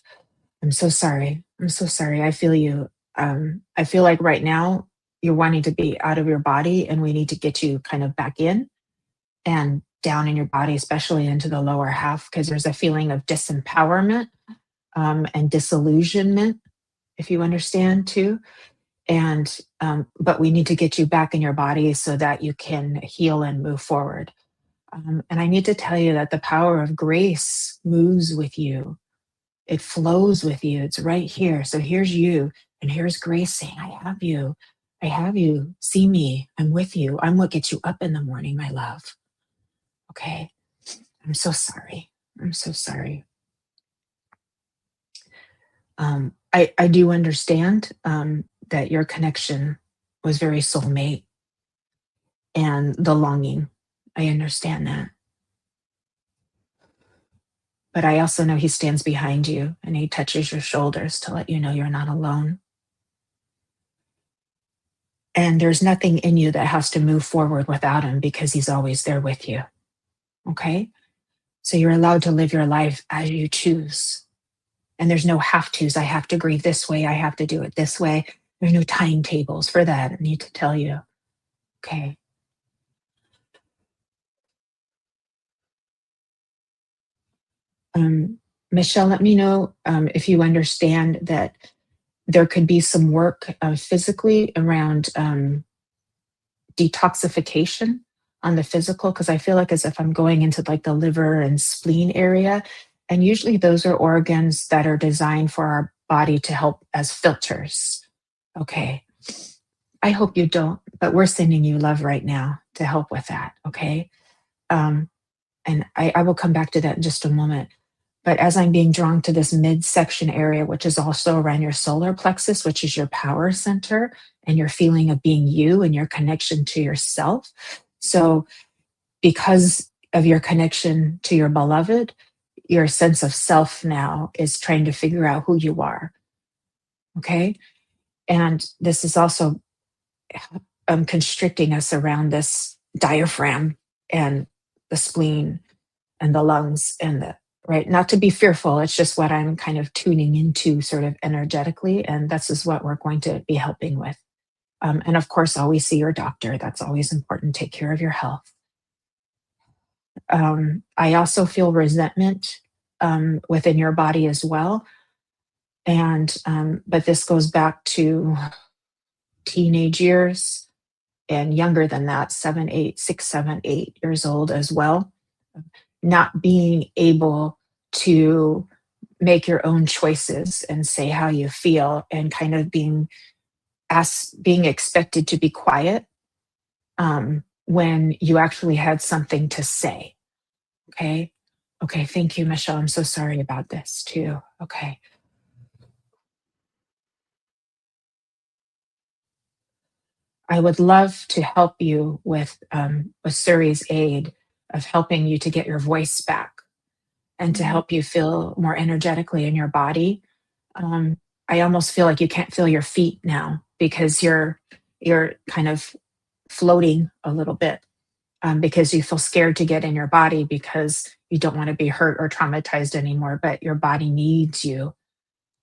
Speaker 3: I'm so sorry. I'm so sorry. I feel you. I feel like right now you're wanting to be out of your body, and we need to get you kind of back in and down in your body, especially into the lower half, because there's a feeling of disempowerment and disillusionment, if you understand too. And but we need to get you back in your body so that you can heal and move forward. And I need to tell you that the power of grace moves with you. It flows with you. It's right here. So here's you, and here's grace saying, I have you. I have you. See me. I'm with you. I'm what gets you up in the morning, my love. Okay. I'm so sorry. I'm so sorry. I do understand that your connection was very soulmate and the longing. I understand that. But I also know he stands behind you and he touches your shoulders to let you know you're not alone. And there's nothing in you that has to move forward without him because he's always there with you. Okay? So you're allowed to live your life as you choose. And there's no have tos. I have to grieve this way. I have to do it this way. There's no timetables for that. I need to tell you. Okay. Michelle, let me know if you understand that there could be some work physically around detoxification on the physical, because I feel like as if I'm going into like the liver and spleen area. And usually those are organs that are designed for our body to help as filters. Okay. I hope you don't, but we're sending you love right now to help with that. Okay. And I will come back to that in just a moment. But as I'm being drawn to this midsection area, which is also around your solar plexus, which is your power center and your feeling of being you and your connection to yourself. So, because of your connection to your beloved, your sense of self now is trying to figure out who you are. Okay. And this is also constricting us around this diaphragm and the spleen and the lungs and the right, not to be fearful, it's just what I'm kind of tuning into sort of energetically, and this is what we're going to be helping with. And of course, always see your doctor. That's always important. Take care of your health. I also feel resentment within your body as well. And but this goes back to teenage years and younger than that, 7, 8, 6, 7, 8 years old as well. Not being able to make your own choices and say how you feel, and kind of being being expected to be quiet when you actually had something to say. Okay. Okay. Thank you, Michelle. I'm so sorry about this too. Okay. I would love to help you with Suri's aid of helping you to get your voice back and to
Speaker 2: Mhm.
Speaker 3: help you feel more energetically in your body. Um, I almost feel like you can't feel your feet now because you're kind of floating a little bit because you feel scared to get in your body because you don't want to be hurt or traumatized anymore. But your body needs you,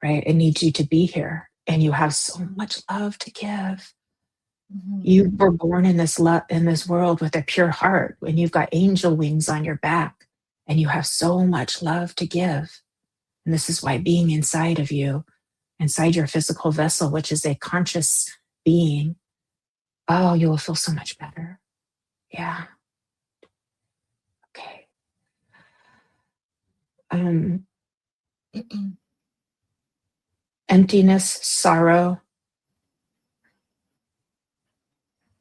Speaker 3: right? It needs you to be here, and you have so much love to give.
Speaker 2: Mhm.
Speaker 3: You were born in this in this world with a pure heart, and you've got angel wings on your back, and you have so much love to give. And this is why being inside of you, inside your physical vessel, which is a conscious being, oh, you will feel so much better. Yeah. Okay. Um, Emptiness, sorrow,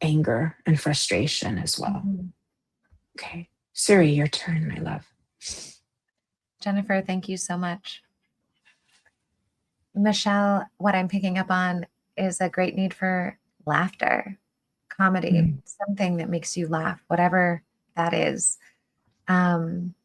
Speaker 3: anger, and frustration as well.
Speaker 2: Mhm.
Speaker 3: Okay. Suri, your turn, my love.
Speaker 2: Jennifer, thank you so much. Michelle, what I'm picking up on is a great need for laughter, comedy,
Speaker 3: Mm,
Speaker 2: something that makes you laugh, whatever that is. Um,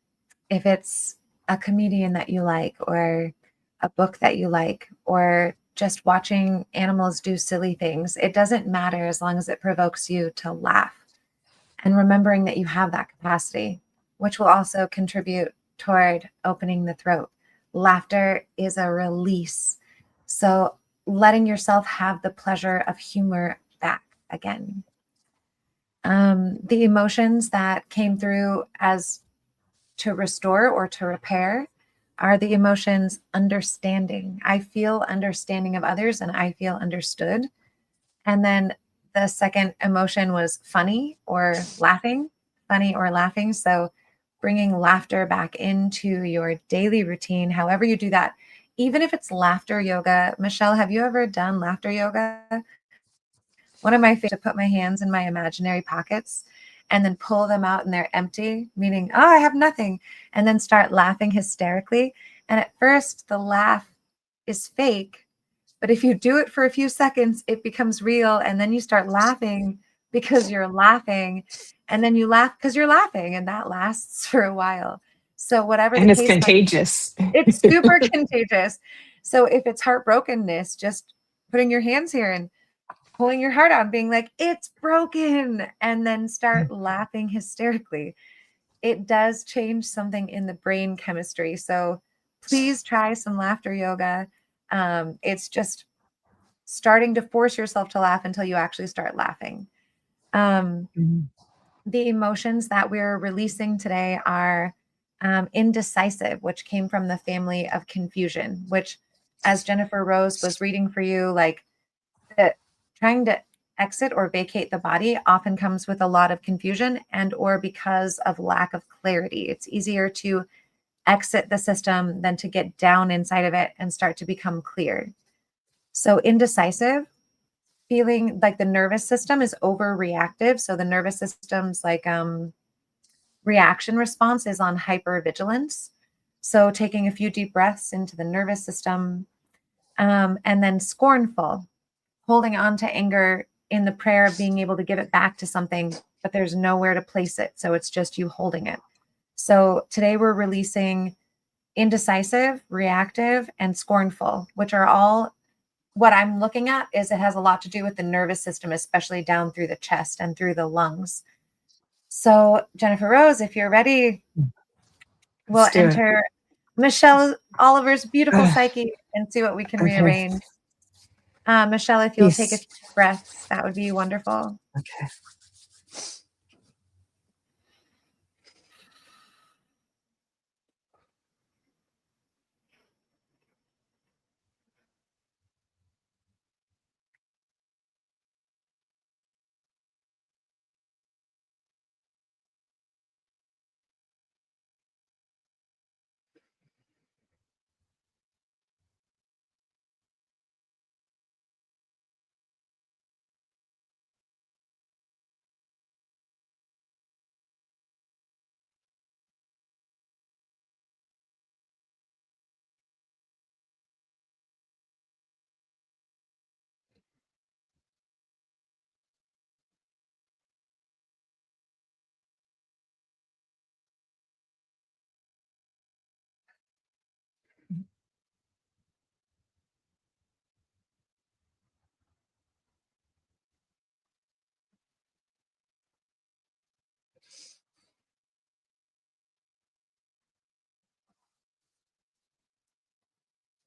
Speaker 2: if it's a comedian that you like, or a book that you like, or just watching animals do silly things, it doesn't matter as long as it provokes you to laugh. And remembering that you have that capacity, which will also contribute toward opening the throat. Laughter is a release. So letting yourself have the pleasure of humor back again. The emotions that came through as to restore or to repair are the emotions understanding. I feel understanding of others and I feel understood. And then the second emotion was funny or laughing. So bringing laughter back into your daily routine, however you do that, even if it's laughter yoga. Michelle, have you ever done laughter yoga? One of my favorites to put my hands in my imaginary pockets and then pull them out and they're empty, meaning, oh, I have nothing, and then start laughing hysterically. And at first, the laugh is fake, but if you do it for a few seconds, it becomes real. And then you start laughing because you're laughing. And then you laugh because you're laughing, and that lasts for a while. So, whatever the
Speaker 3: and it's
Speaker 2: case might be,
Speaker 3: contagious.
Speaker 2: it's super contagious. So, if it's heartbrokenness, just putting your hands here and pulling your heart out, being like, it's broken, and then start laughing hysterically. It does change something in the brain chemistry. So please try some laughter yoga. It's just starting to force yourself to laugh until you actually start laughing. Um,
Speaker 3: Mm,
Speaker 2: the emotions that we're releasing today are indecisive, which came from the family of confusion, which, as Jennifer Rose was reading for you, like trying to exit or vacate the body often comes with a lot of confusion and or because of lack of clarity. It's easier to exit the system than to get down inside of it and start to become clear. So indecisive, feeling like the nervous system is overreactive. So the nervous system's like reaction response is on hypervigilance. So taking a few deep breaths into the nervous system, and then scornful, holding on to anger in the prayer of being able to give it back to something, but there's nowhere to place it. So it's just you holding it. So today we're releasing indecisive, reactive, and scornful, which are all what I'm looking at is it has a lot to do with the nervous system, especially down through the chest and through the lungs. So, Jennifer Rose, if you're ready, we'll
Speaker 3: let's do it.
Speaker 2: enter Michelle Oliver's beautiful
Speaker 3: Ugh,
Speaker 2: psyche and see what we can
Speaker 3: okay.
Speaker 2: rearrange. Michelle, if you'll take a
Speaker 3: Peace.
Speaker 2: few breaths, that would be wonderful.
Speaker 3: Okay.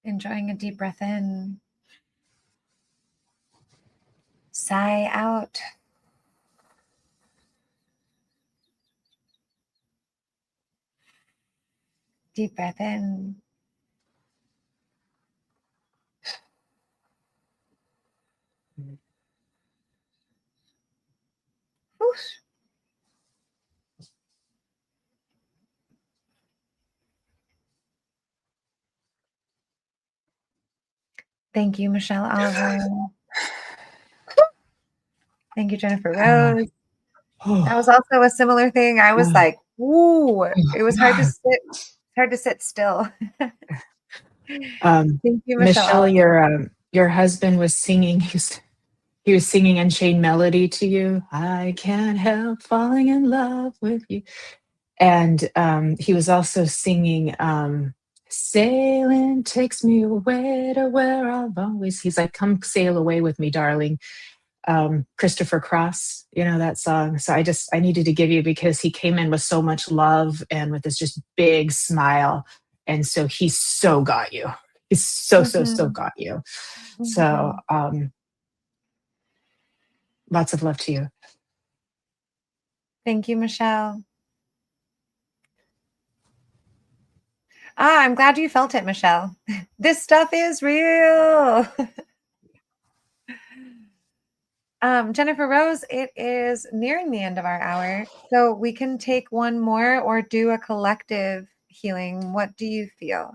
Speaker 2: Enjoying a deep breath in. Sigh out. Deep breath in. Whoosh. Thank you, Michelle Oliver. Thank you, Jennifer Rose. That was also a similar thing. I was like, "Ooh!" It was hard to sit still. Thank you, Michelle
Speaker 3: Michelle,
Speaker 2: Oliver.
Speaker 3: your husband was singing. He was singing Unchained Melody to you. I can't help falling in love with you. And he was also singing Sailing takes me away to where I've always. He's like, come sail away with me, darling. Christopher Cross, you know that song. So I needed to give you because he came in with so much love and with this just big smile. And so he so got you. He's so
Speaker 2: Mhm.
Speaker 3: got you. So
Speaker 2: Mhm.
Speaker 3: lots of love to you.
Speaker 2: Thank you, Michelle. I'm glad you felt it, Michelle. This stuff is real. Jennifer Rose, it is nearing the end of our hour, so we can take one more or do a collective healing. What do you feel?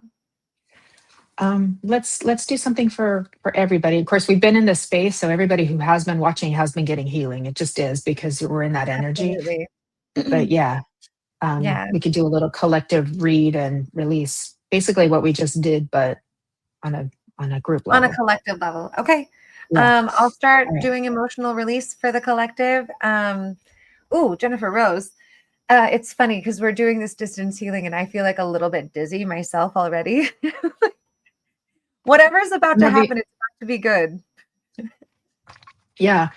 Speaker 3: Let's do something for everybody. Of course, we've been in this space, so everybody who has been watching has been getting healing. It just is because we're in that energy.
Speaker 2: Absolutely.
Speaker 3: But yeah,
Speaker 2: Yeah,
Speaker 3: we could do a little collective read and release, basically what we just did, but on a group
Speaker 2: on a
Speaker 3: level.
Speaker 2: collective level. Okay.
Speaker 3: Yeah.
Speaker 2: I'll start
Speaker 3: All right.
Speaker 2: doing emotional release for the collective. Jennifer Rose. It's funny because we're doing this distance healing and I feel like a little bit dizzy myself already. Whatever's about
Speaker 3: Some
Speaker 2: to
Speaker 3: of you,
Speaker 2: happen, it's about to be good.
Speaker 3: yeah.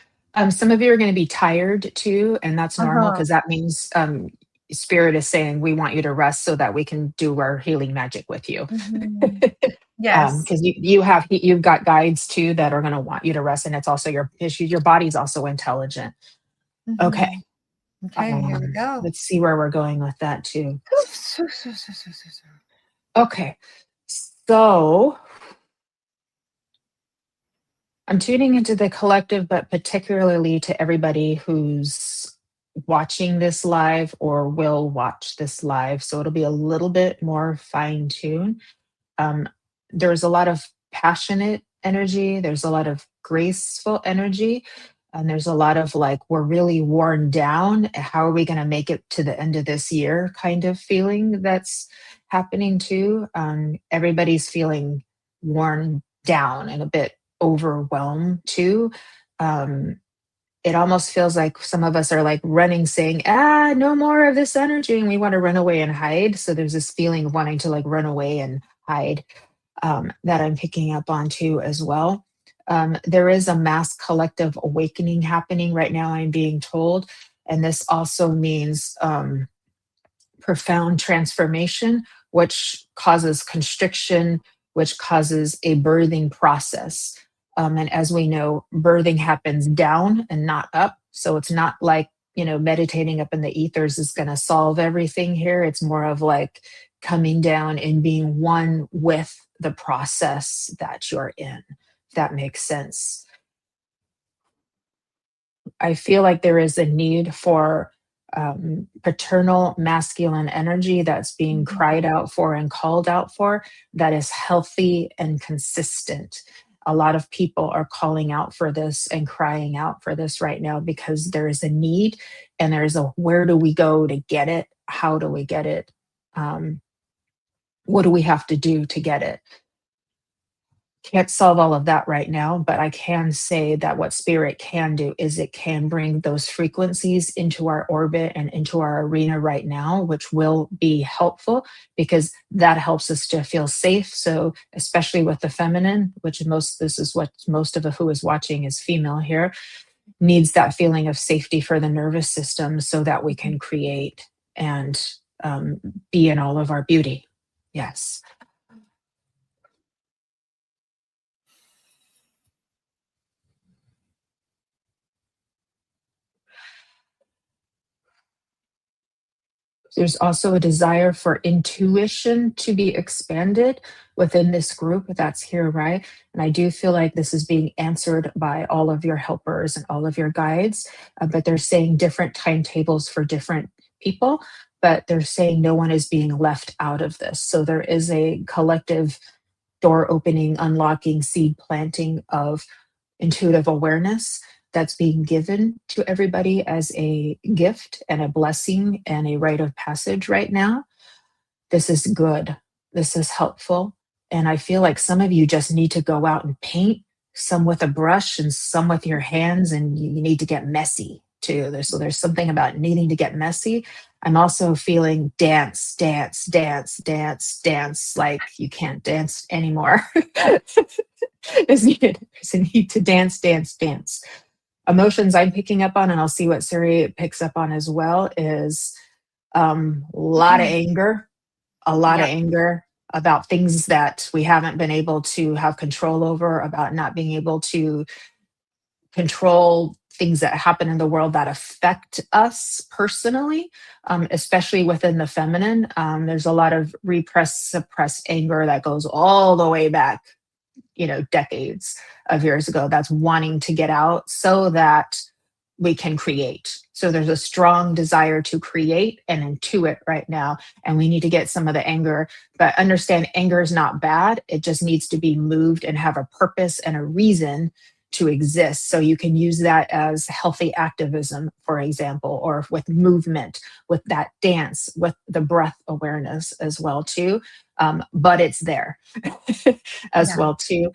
Speaker 3: Some of you are going to be tired too, and that's normal
Speaker 2: Uh-huh.
Speaker 3: because that means spirit is saying we want you to rest so that we can do our healing magic with you.
Speaker 2: Mhm. Yes.
Speaker 3: Because you've got guides too that are going to want you to rest, and it's also your issue. Your body's also intelligent. Okay,
Speaker 2: Mhm. Okay, here we go.
Speaker 3: let's see where we're going with that too. Okay, so I'm tuning into the collective, but particularly to everybody who's watching this live or will watch this live. So it'll be a little bit more fine tuned. Um, there's a lot of passionate energy, there's a lot of graceful energy, and there's a lot of like, we're really worn down. How are we going to make it to the end of this year kind of feeling that's happening too? Everybody's feeling worn down and a bit overwhelmed too. Um, it almost feels like some of us are like running, saying, no more of this energy. And we want to run away and hide. So there's this feeling of wanting to like run away and hide that I'm picking up on too as well. There is a mass collective awakening happening right now, I'm being told. And this also means profound transformation, which causes constriction, which causes a birthing process. And as we know, birthing happens down and not up. So it's not like, meditating up in the ethers is going to solve everything here. It's more of like coming down and being one with the process that you're in, if that makes sense. I feel like there is a need for paternal masculine energy that's being cried
Speaker 2: Mhm.
Speaker 3: out for and called out for, that is healthy and consistent. A lot of people are calling out for this and crying out for this right now because there is a need, and there's a where do we go to get it? How do we get it? Um, what do we have to do to get it? Can't solve all of that right now, but I can say that what spirit can do is it can bring those frequencies into our orbit and into our arena right now, which will be helpful because that helps us to feel safe. So, especially with the feminine, which this is what most of who is watching is female here, needs that feeling of safety for the nervous system so that we can create and be in all of our beauty. Yes. There's also a desire for intuition to be expanded within this group that's here, right? And I do feel like this is being answered by all of your helpers and all of your guides, but they're saying different timetables for different people, but they're saying no one is being left out of this. So there is a collective door opening, unlocking, seed planting of intuitive awareness that's being given to everybody as a gift and a blessing and a rite of passage right now. This is good. This is helpful. And I feel like some of you just need to go out and paint, some with a brush and some with your hands, and you need to get messy too. So there's something about needing to get messy. I'm also feeling dance, dance, dance, dance, dance, like you can't dance anymore. There's a need to dance, dance, dance. Emotions I'm picking up on, and I'll see what Siri picks up on as well, is a lot of anger, a lot of
Speaker 2: Yep.
Speaker 3: anger about things that we haven't been able to have control over, about not being able to control things that happen in the world that affect us personally, especially within the feminine. There's a lot of repressed, suppressed anger that goes all the way back, decades of years ago, that's wanting to get out so that we can create. So there's a strong desire to create and intuit right now. And we need to get some of the anger, but understand anger is not bad. It just needs to be moved and have a purpose and a reason to exist. So you can use that as healthy activism, for example, or with movement, with that dance, with the breath awareness as well too. But it's there as
Speaker 2: Yeah.
Speaker 3: well too.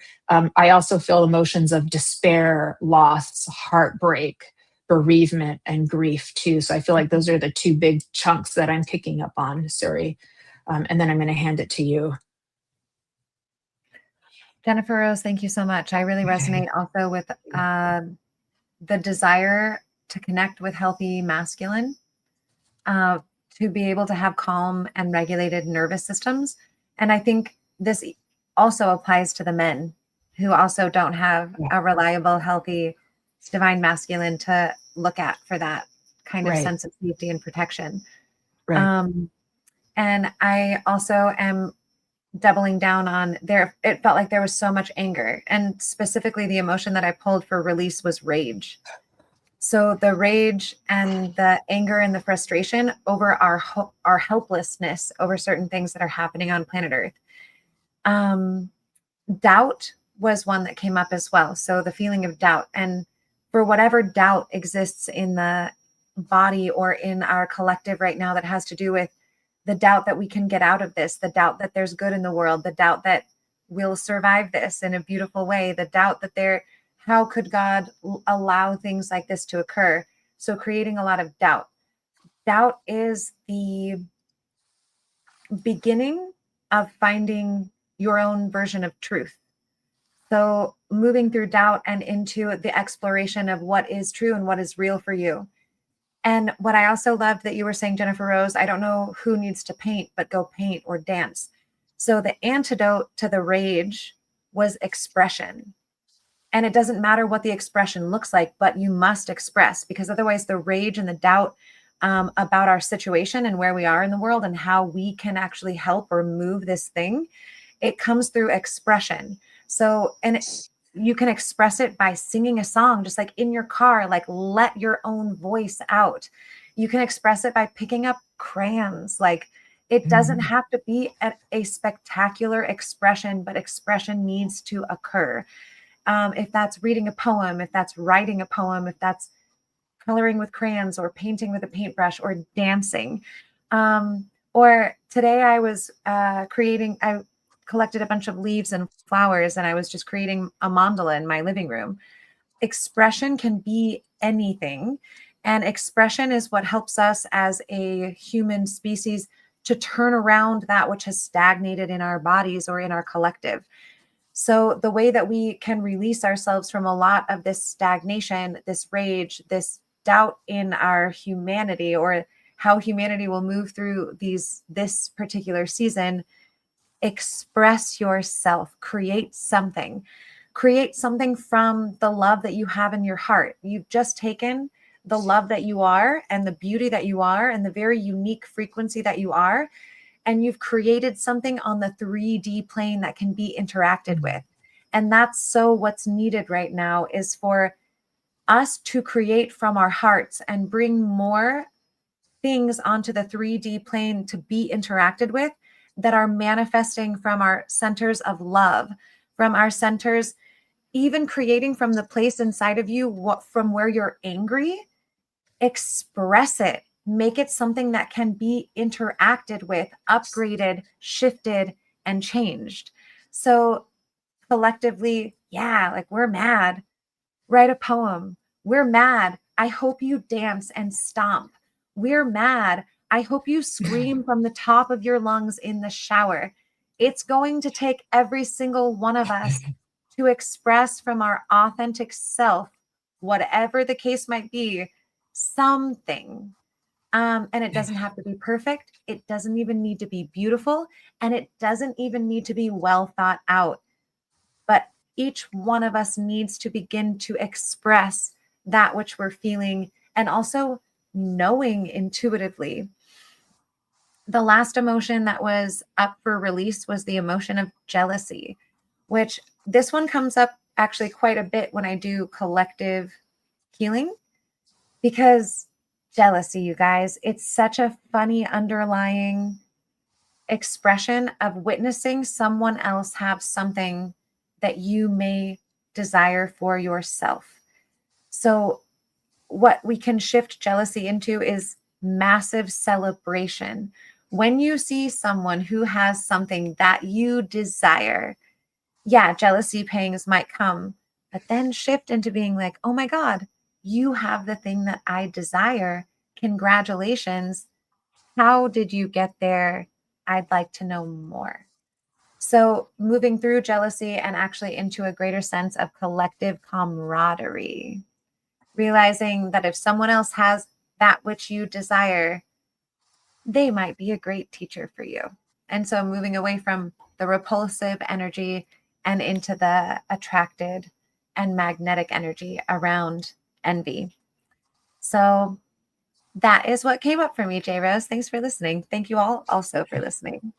Speaker 3: I also feel emotions of despair, loss, heartbreak, bereavement, and grief too. So I feel like those are the two big chunks that I'm picking up on, Suri. And then I'm going to hand it to you.
Speaker 2: Jennifer Rose, thank you so much. I really
Speaker 3: Okay.
Speaker 2: resonate also with the desire to connect with healthy masculine, to be able to have calm and regulated nervous systems. And I think this also applies to the men who also don't have
Speaker 3: Yeah.
Speaker 2: a reliable, healthy, divine masculine to look at for that kind of
Speaker 3: Right.
Speaker 2: sense of safety and protection.
Speaker 3: Right.
Speaker 2: And I also am doubling down on there. It felt like there was so much anger, and specifically the emotion that I pulled for release was rage. So the rage and the anger and the frustration over our helplessness over certain things that are happening on planet Earth. Doubt was one that came up as well. So the feeling of doubt, and for whatever doubt exists in the body or in our collective right now that has to do with the doubt that we can get out of this, the doubt that there's good in the world, the doubt that we'll survive this in a beautiful way, the doubt that how could God allow things like this to occur? So creating a lot of doubt. Doubt is the beginning of finding your own version of truth. So moving through doubt and into the exploration of what is true and what is real for you. And what I also loved that you were saying, Jennifer Rose, I don't know who needs to paint, but go paint or dance. So the antidote to the rage was expression. And it doesn't matter what the expression looks like, but you must express, because otherwise the rage and the doubt about our situation and where we are in the world and how we can actually help or move this thing, it comes through expression. So, you can express it by singing a song, just like in your car, like let your own voice out. You can express it by picking up crayons. Like it doesn't have to be a spectacular expression, but expression needs to occur. If that's reading a poem, if that's writing a poem, if that's coloring with crayons or painting with a paintbrush or dancing. Or today I was I collected a bunch of leaves and flowers, and I was just creating a mandala in my living room. Expression can be anything. And expression is what helps us as a human species to turn around that which has stagnated in our bodies or in our collective. So the way that we can release ourselves from a lot of this stagnation, this rage, this doubt in our humanity, or how humanity will move through this particular season, express yourself, create something from the love that you have in your heart. You've just taken the love that you are and the beauty that you are and the very unique frequency that you are. And you've created something on the 3D plane that can be interacted with. And that's so what's needed right now is for us to create from our hearts and bring more things onto the 3D plane to be interacted with that are manifesting from our centers of love, from our centers, even creating from the place inside of you, what from where you're angry, express it, make it something that can be interacted with, upgraded, shifted, and changed. So collectively, yeah, like we're mad, write a poem. We're mad. I hope you dance and stomp. We're mad. I hope you scream from the top of your lungs in the shower. It's going to take every single one of us to express from our authentic self, whatever the case might be, something. And it doesn't have to be perfect. It doesn't even need to be beautiful. And it doesn't even need to be well thought out. But each one of us needs to begin to express that which we're feeling and also knowing intuitively. The last emotion that was up for release was the emotion of jealousy, which this one comes up actually quite a bit when I do collective healing, because jealousy, you guys, it's such a funny underlying expression of witnessing someone else have something that you may desire for yourself. So, what we can shift jealousy into is massive celebration. When you see someone who has something that you desire, yeah, jealousy pangs might come, but then shift into being like, oh my God, you have the thing that I desire. Congratulations. How did you get there? I'd like to know more. So, moving through jealousy and actually into a greater sense of collective camaraderie, realizing that if someone else has that which you desire, they might be a great teacher for you. And so, moving away from the repulsive energy and into the attracted and magnetic energy around envy. So, that is what came up for me, J Rose. Thanks for listening. Thank you all also for listening.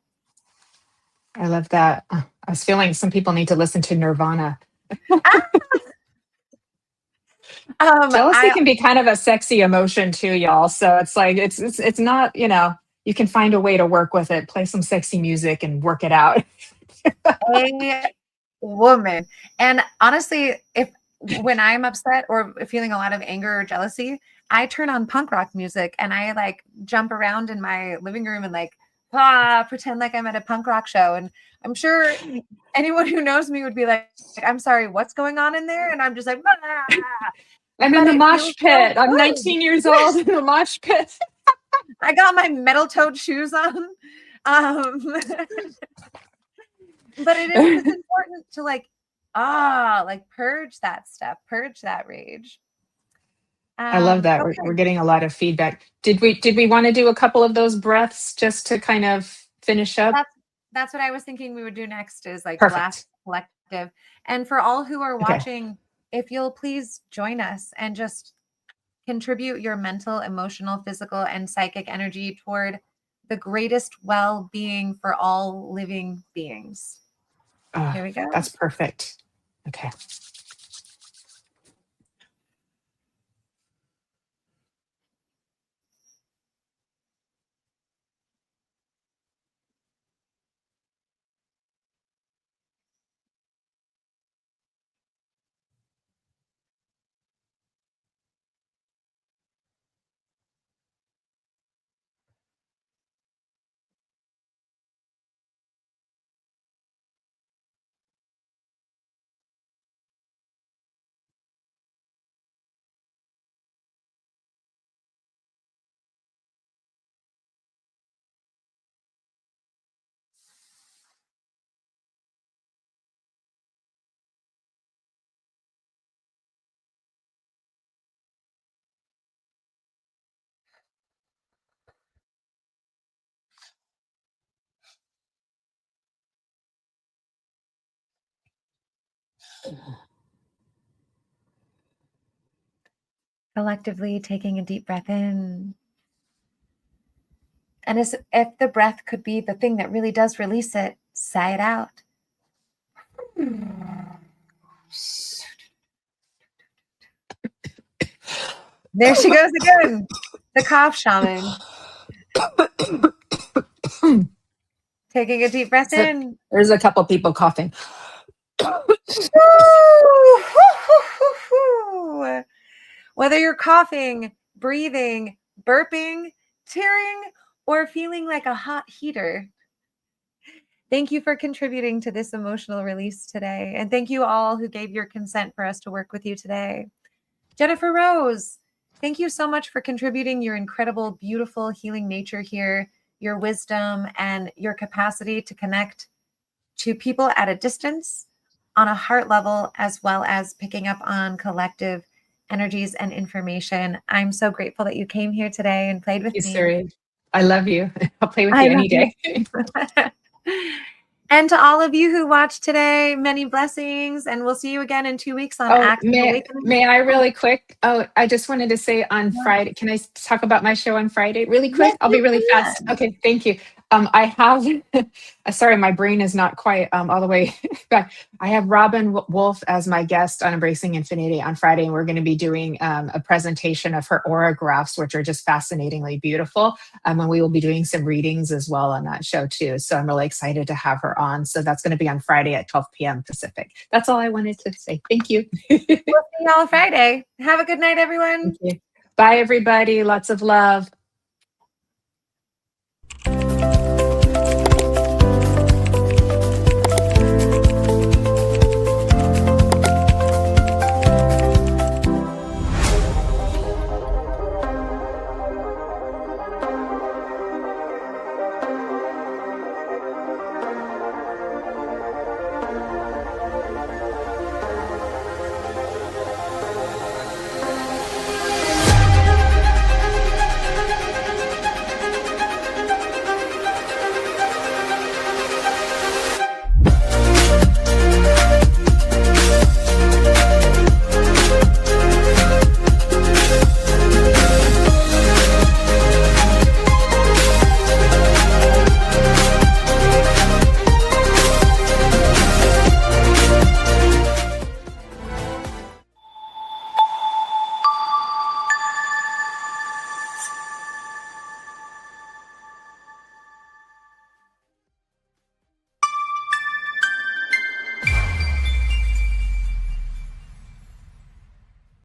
Speaker 3: I love that. I was feeling some people need to listen to Nirvana. Jealousy
Speaker 2: I
Speaker 3: can be kind of a sexy emotion too, y'all. So it's like it's not, you can find a way to work with it. Play some sexy music and work it out.
Speaker 2: a woman. And honestly, if when I'm upset or feeling a lot of anger or jealousy, I turn on punk rock music and I like jump around in my living room and like pretend like I'm at a punk rock show. And I'm sure anyone who knows me would be like, I'm sorry, what's going on in there? And I'm just like,
Speaker 3: I'm in
Speaker 2: but
Speaker 3: the
Speaker 2: it
Speaker 3: mosh
Speaker 2: feels so
Speaker 3: pit. I'm
Speaker 2: good.
Speaker 3: 19 years old in the mosh pit.
Speaker 2: I got my metal toed shoes on. Um, but it's important to like like purge that stuff, purge that rage.
Speaker 3: I love that. We're
Speaker 2: Okay,
Speaker 3: getting a lot of feedback. Did we want to do a couple of those breaths just to kind of finish up?
Speaker 2: that's what I was thinking we would do next is like the last
Speaker 3: Perfect.
Speaker 2: collective. And for all who are
Speaker 3: Okay.
Speaker 2: watching, if you'll please join us and just contribute your mental, emotional, physical, and psychic energy toward the greatest well-being for all living beings. Here we go.
Speaker 3: That's perfect. Okay.
Speaker 2: Collectively taking a deep breath in. And as if the breath could be the thing that really does release it, sigh it out. There she goes again, the cough shaman. Taking a deep breath in.
Speaker 3: There's a couple people coughing.
Speaker 2: Whether you're coughing, breathing, burping, tearing, or feeling like a hot heater, thank you for contributing to this emotional release today. And thank you all who gave your consent for us to work with you today. Jennifer Rose, thank you so much for contributing your incredible, beautiful, healing nature here, your wisdom, and your capacity to connect to people at a distance on a heart level, as well as picking up on collective energies and information. I'm so grateful that you came here today and played with
Speaker 3: You,
Speaker 2: me.
Speaker 3: Suri. I love you. I'll play with
Speaker 2: I
Speaker 3: you any
Speaker 2: love
Speaker 3: day.
Speaker 2: And to all of you who watched today, many blessings, and we'll see you again in 2 weeks on Acts of Awakening.
Speaker 3: May I really quick? Oh, I just wanted to say on Friday, can I talk about my show on Friday really quick?
Speaker 2: Yes,
Speaker 3: I'll be really
Speaker 2: yes.
Speaker 3: fast. Okay, thank you. I have, sorry, my brain is not quite all the way back. I have Robin Wolf as my guest on Embracing Infinity on Friday, and we're going to be doing a presentation of her aura graphs, which are just fascinatingly beautiful. And we will be doing some readings as well on that show too. So I'm really excited to have her on. So that's going to be on Friday at 12 p.m. Pacific. That's all I wanted to say. Thank you.
Speaker 2: We'll see y'all Friday. Have a good night, everyone.
Speaker 3: Thank you. Bye, everybody. Lots of love.